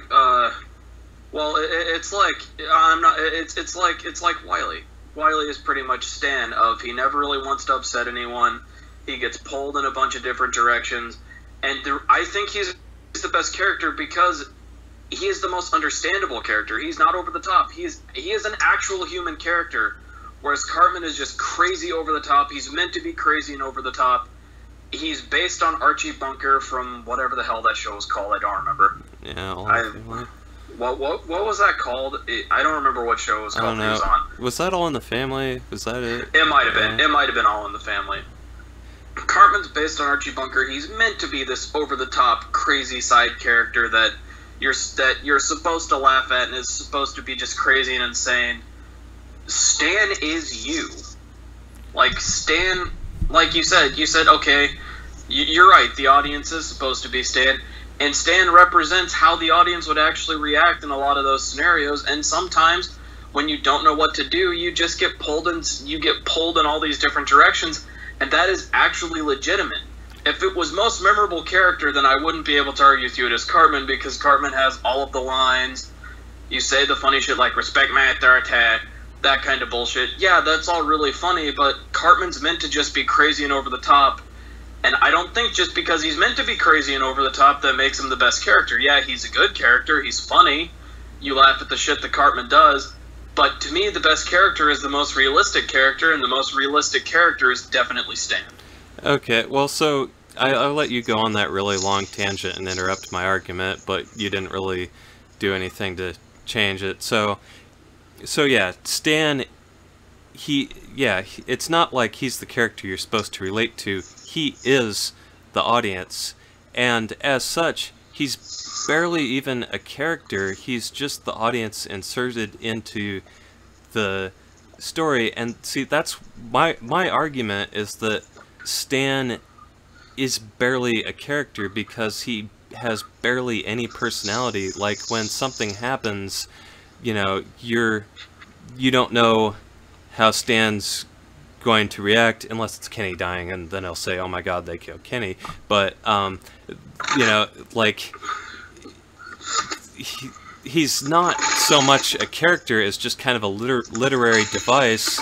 Wiley. Wiley is pretty much Stan of he never really wants to upset anyone. He gets pulled in a bunch of different directions, and I think he's the best character because he is the most understandable character. He's not over the top. He is an actual human character, whereas Cartman is just crazy over the top. He's meant to be crazy and over the top. He's based on Archie Bunker from whatever the hell that show was called. I don't remember. Yeah, what was that called? I don't remember what show it was called. I don't know. He was on. Was that All in the Family? Was that it? It might have been. It might have been All in the Family. Cartman's based on Archie Bunker. He's meant to be this over-the-top, crazy side character that you're supposed to laugh at and is supposed to be just crazy and insane. Stan is you. Like, Stan, like you said, okay, you're right, the audience is supposed to be Stan, and Stan represents how the audience would actually react in a lot of those scenarios, and sometimes when you don't know what to do, you just get pulled in all these different directions, and that is actually legitimate. If it was most memorable character, then I wouldn't be able to argue with you it as Cartman, because Cartman has all of the lines. You say the funny shit like, respect my authority, that kind of bullshit. Yeah, that's all really funny, but Cartman's meant to just be crazy and over the top. And I don't think just because he's meant to be crazy and over the top that makes him the best character. Yeah, he's a good character, he's funny. You laugh at the shit that Cartman does. But to me, the best character is the most realistic character, and the most realistic character is definitely Stan. Okay, well, so I'll let you go on that really long tangent and interrupt my argument, but you didn't really do anything to change it. So yeah, Stan, it's not like he's the character you're supposed to relate to. He is the audience, and as such, he's barely even a character. He's just the audience inserted into the story. And see, that's my argument is that Stan is barely a character because he has barely any personality. Like, when something happens, you know, you don't know how Stan's going to react unless it's Kenny dying, and then he'll say, "Oh my God, they killed Kenny." But you know, like, he's not so much a character as just kind of a literary device.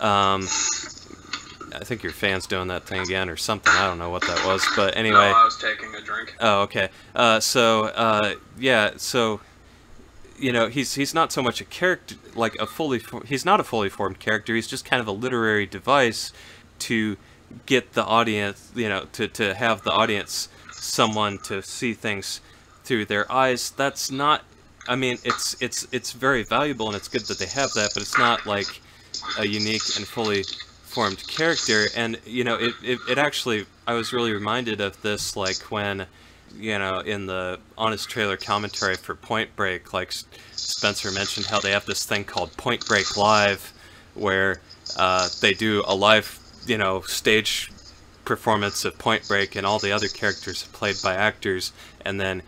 I think your fan's doing that thing again or something. I don't know what that was, but anyway. No, I was taking a drink. Oh, okay. Yeah, so, you know, he's not so much a character, like he's not a fully formed character. He's just kind of a literary device to get the audience, you know, to have the audience someone to see things through their eyes. That's not, I mean, it's very valuable and it's good that they have that, but it's not like a unique and fully formed character. And, you know, it actually, I was really reminded of this, like, when, you know, in the Honest Trailer commentary for Point Break, like, Spencer mentioned how they have this thing called Point Break Live, where they do a live, you know, stage performance of Point Break, and all the other characters are played by actors, and then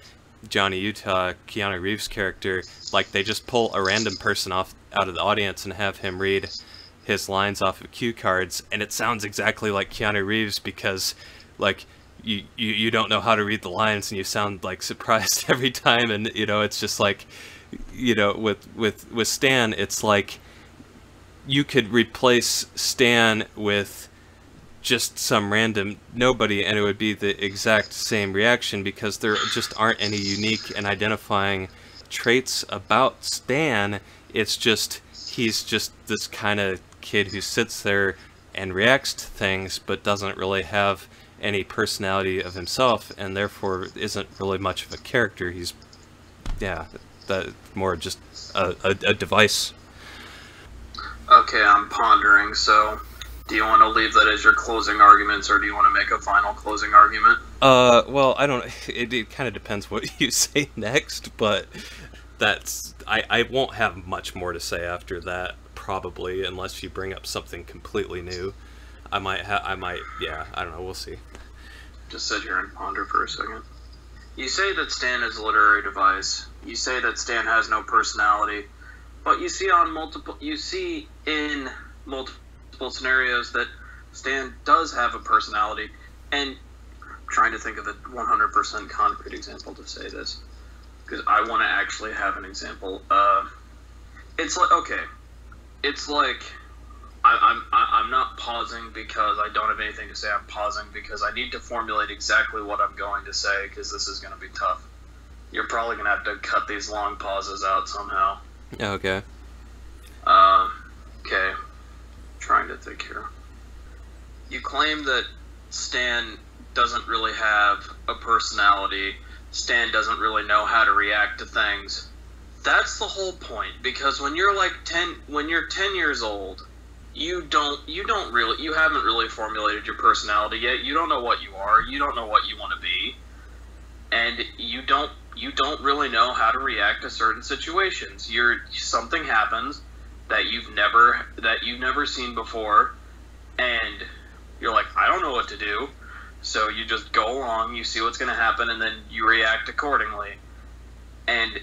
Johnny Utah, Keanu Reeves' character, like, they just pull a random person out of the audience and have him read his lines off of cue cards, and it sounds exactly like Keanu Reeves because, like, you don't know how to read the lines and you sound like surprised every time. And, you know, it's just like, you know, with Stan, it's like you could replace Stan with just some random nobody and it would be the exact same reaction, because there just aren't any unique and identifying traits about Stan. It's just, he's just this kind of kid who sits there and reacts to things but doesn't really have any personality of himself, and therefore isn't really much of a character. He's, yeah, more just a device. Okay, I'm pondering, so do you want to leave that as your closing arguments, or do you want to make a final closing argument? Well, I don't, it kind of depends what you say next, but that's, I won't have much more to say after that, probably, unless you bring up something completely new. I might, yeah, I don't know, we'll see. Just sit here and ponder for a second. You say that Stan is a literary device. You say that Stan has no personality, but you see in multiple scenarios that Stan does have a personality. And I'm trying to think of a 100% concrete example to say this, because I want to actually have an example. It's like, okay, it's like, I'm not pausing because I don't have anything to say. I'm pausing because I need to formulate exactly what I'm going to say, because this is going to be tough. You're probably going to have to cut these long pauses out somehow. Okay. Okay. Trying to think here. You claim that Stan doesn't really have a personality. Stan doesn't really know how to react to things. That's the whole point, because when you're like 10 years old, you haven't really formulated your personality yet. You don't know what you are. You don't know what you want to be, and you don't really know how to react to certain situations. Something happens that you've never seen before, and you're like, I don't know what to do. So you just go along, you see what's going to happen, and then you react accordingly. And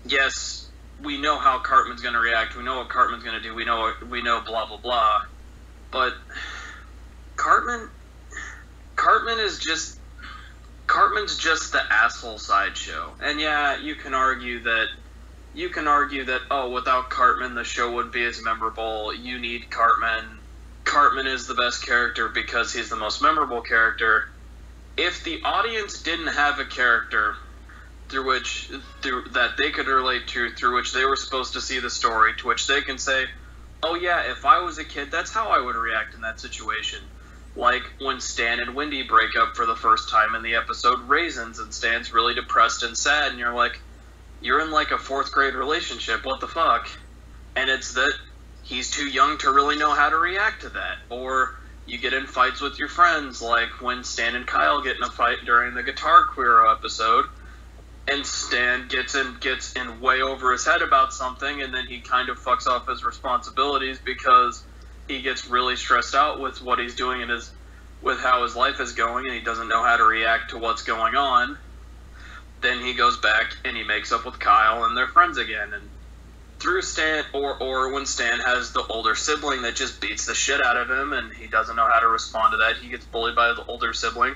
yes, we know how Cartman's going to react. We know what Cartman's going to do. We know blah, blah, blah. But Cartman's just the asshole sideshow. And yeah, you can argue that, oh, without Cartman, the show wouldn't be as memorable. You need Cartman. Cartman is the best character because he's the most memorable character. If the audience didn't have a character that they could relate to, through which they were supposed to see the story, to which they can say, oh yeah, if I was a kid, that's how I would react in that situation. Like when Stan and Wendy break up for the first time in the episode Raisins, and Stan's really depressed and sad, and you're like, you're in like a 4th grade relationship, what the fuck? And it's that he's too young to really know how to react to that. Or you get in fights with your friends, like when Stan and Kyle get in a fight during the Guitar Queero episode, and Stan gets in way over his head about something, and then he kind of fucks off his responsibilities because he gets really stressed out with what he's doing with how his life is going, and he doesn't know how to react to what's going on. Then he goes back and he makes up with Kyle, and they're friends again. And through Stan, or when Stan has the older sibling that just beats the shit out of him, and he doesn't know how to respond to that, he gets bullied by the older sibling.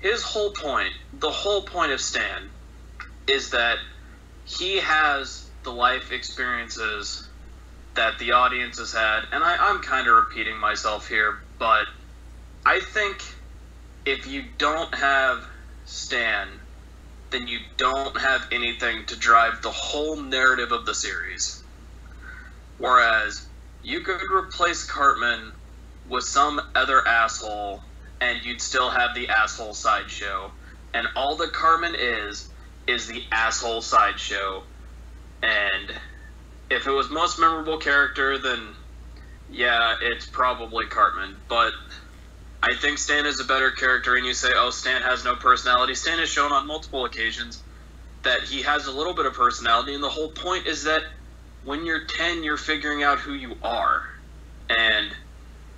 The whole point of Stan is that he has the life experiences that the audience has had, and I'm kind of repeating myself here, but I think if you don't have Stan, then you don't have anything to drive the whole narrative of the series. Whereas, you could replace Cartman with some other asshole, and you'd still have the asshole sideshow. And all that Cartman is the asshole sideshow. And if it was most memorable character, then yeah, it's probably Cartman. But I think Stan is a better character, and you say, oh, Stan has no personality. Stan has shown on multiple occasions that he has a little bit of personality, and the whole point is that when you're 10, you're figuring out who you are. And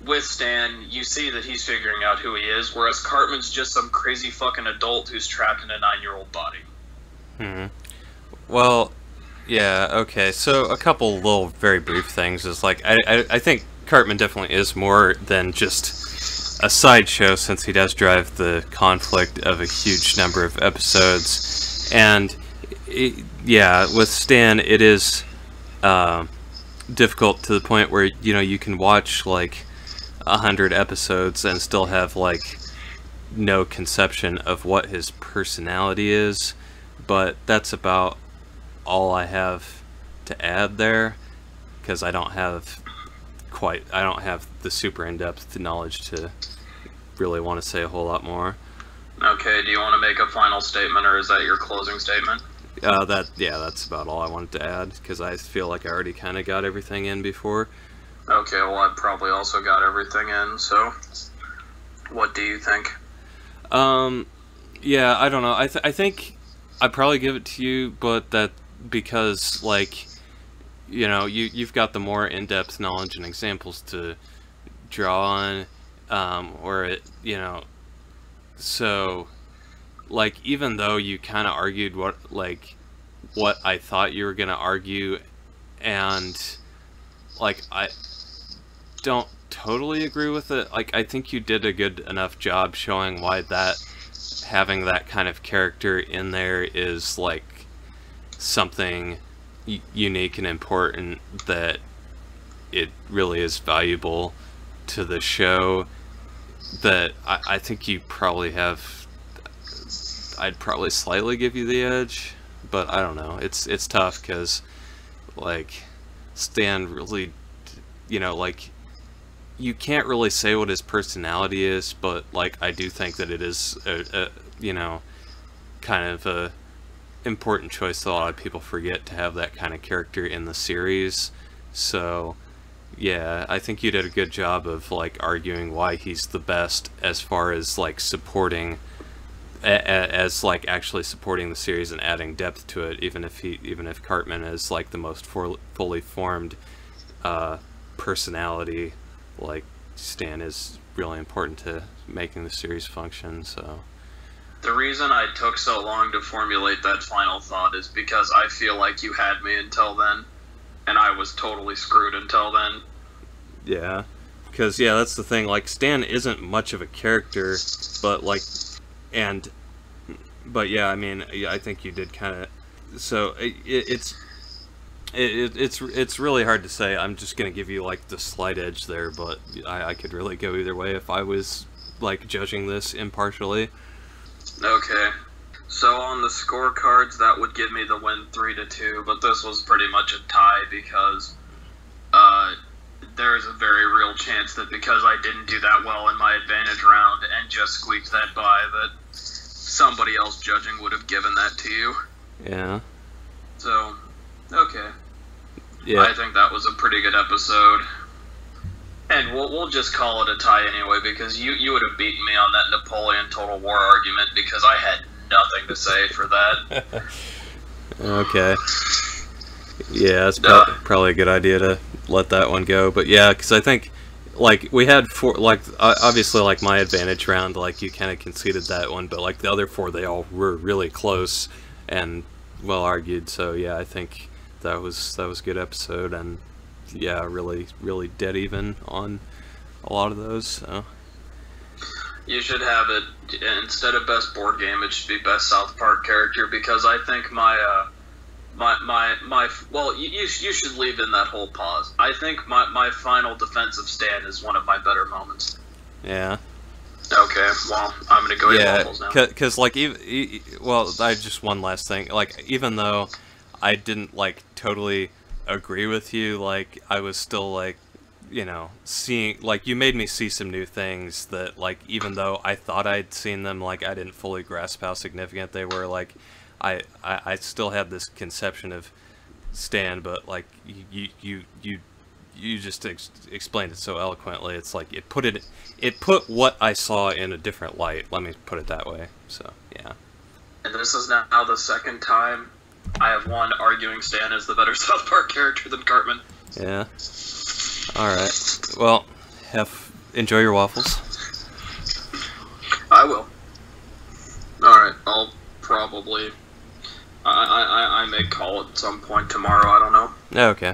with Stan, you see that he's figuring out who he is, whereas Cartman's just some crazy fucking adult who's trapped in a 9-year-old body. Well, yeah, okay, so a couple little very brief things is, like, I think Cartman definitely is more than just a sideshow, since he does drive the conflict of a huge number of episodes. And yeah, with Stan, it is difficult to the point where, you know, you can watch like 100 episodes and still have like no conception of what his personality is. But that's about all I have to add there, because I don't have the super in-depth knowledge to really want to say a whole lot more. Okay, do you want to make a final statement, or is that your closing statement? That's about all I wanted to add, because I feel like I already kind of got everything in before. Okay, well, I probably also got everything in, so what do you think? Yeah, I don't know. I think I'd probably give it to you, but that because, like, you know, you've got the more in-depth knowledge and examples to draw on, or it, you know, so, like, even though you kind of argued what I thought you were gonna argue, and, like, I don't totally agree with it, like, I think you did a good enough job showing why having that kind of character in there is, like, something unique and important, that it really is valuable to the show, that I think you probably have. I'd probably slightly give you the edge, but I don't know. It's tough, because, like, Stan really, you know, like, you can't really say what his personality is, but, like, I do think that it is a you know, kind of a important choice that a lot of people forget, to have that kind of character in the series. So yeah, I think you did a good job of, like, arguing why he's the best as far as, like, supporting as like actually supporting the series and adding depth to it, even if Cartman is like the most fully formed personality, like Stan is really important to making the series function. So the reason I took so long to formulate that final thought is because I feel like you had me until then, and I was totally screwed until then. Yeah, because yeah, that's the thing. Like, Stan isn't much of a character, but like, but yeah, I mean, I think you did kind of. So it's really hard to say. I'm just gonna give you like the slight edge there, but I could really go either way if I was like judging this impartially. Okay, so on the scorecards, that would give me the win 3-2, but this was pretty much a tie because there's a very real chance that because I didn't do that well in my advantage round and just squeaked that by, that somebody else judging would have given that to you. Yeah. So, okay. Yeah. I think that was a pretty good episode. And we'll just call it a tie anyway, because you would have beaten me on that Napoleon Total War argument, because I had nothing to say for that. Okay. Yeah, it's probably a good idea to let that one go. But yeah, because I think, like, we had four, like, obviously, like, my advantage round, like, you kind of conceded that one, but, like, the other four, they all were really close and well argued. So yeah, I think that was a good episode, and yeah, really dead even on a lot of those. So you should have it instead of best board game, it should be best South Park character, because I think my well, you should leave in that whole pause. I think my final defensive stand is one of my better moments. Yeah. Okay, well, I'm gonna go eat waffles now. Because like, well, I just one last thing. Like, even though I didn't like totally agree with you, like, I was still like, you know, seeing, like, you made me see some new things that, like, even though I thought I'd seen them, like, I didn't fully grasp how significant they were. Like, I still had this conception of Stan, but like you just explained it so eloquently. It's like it put what I saw in a different light. Let me put it that way. So yeah. And this is now the second time I have won arguing Stan is the better South Park character than Cartman. Yeah. All right. Well, enjoy your waffles. I will. All right. I'll probably. I may call it at some point tomorrow. I don't know. Okay.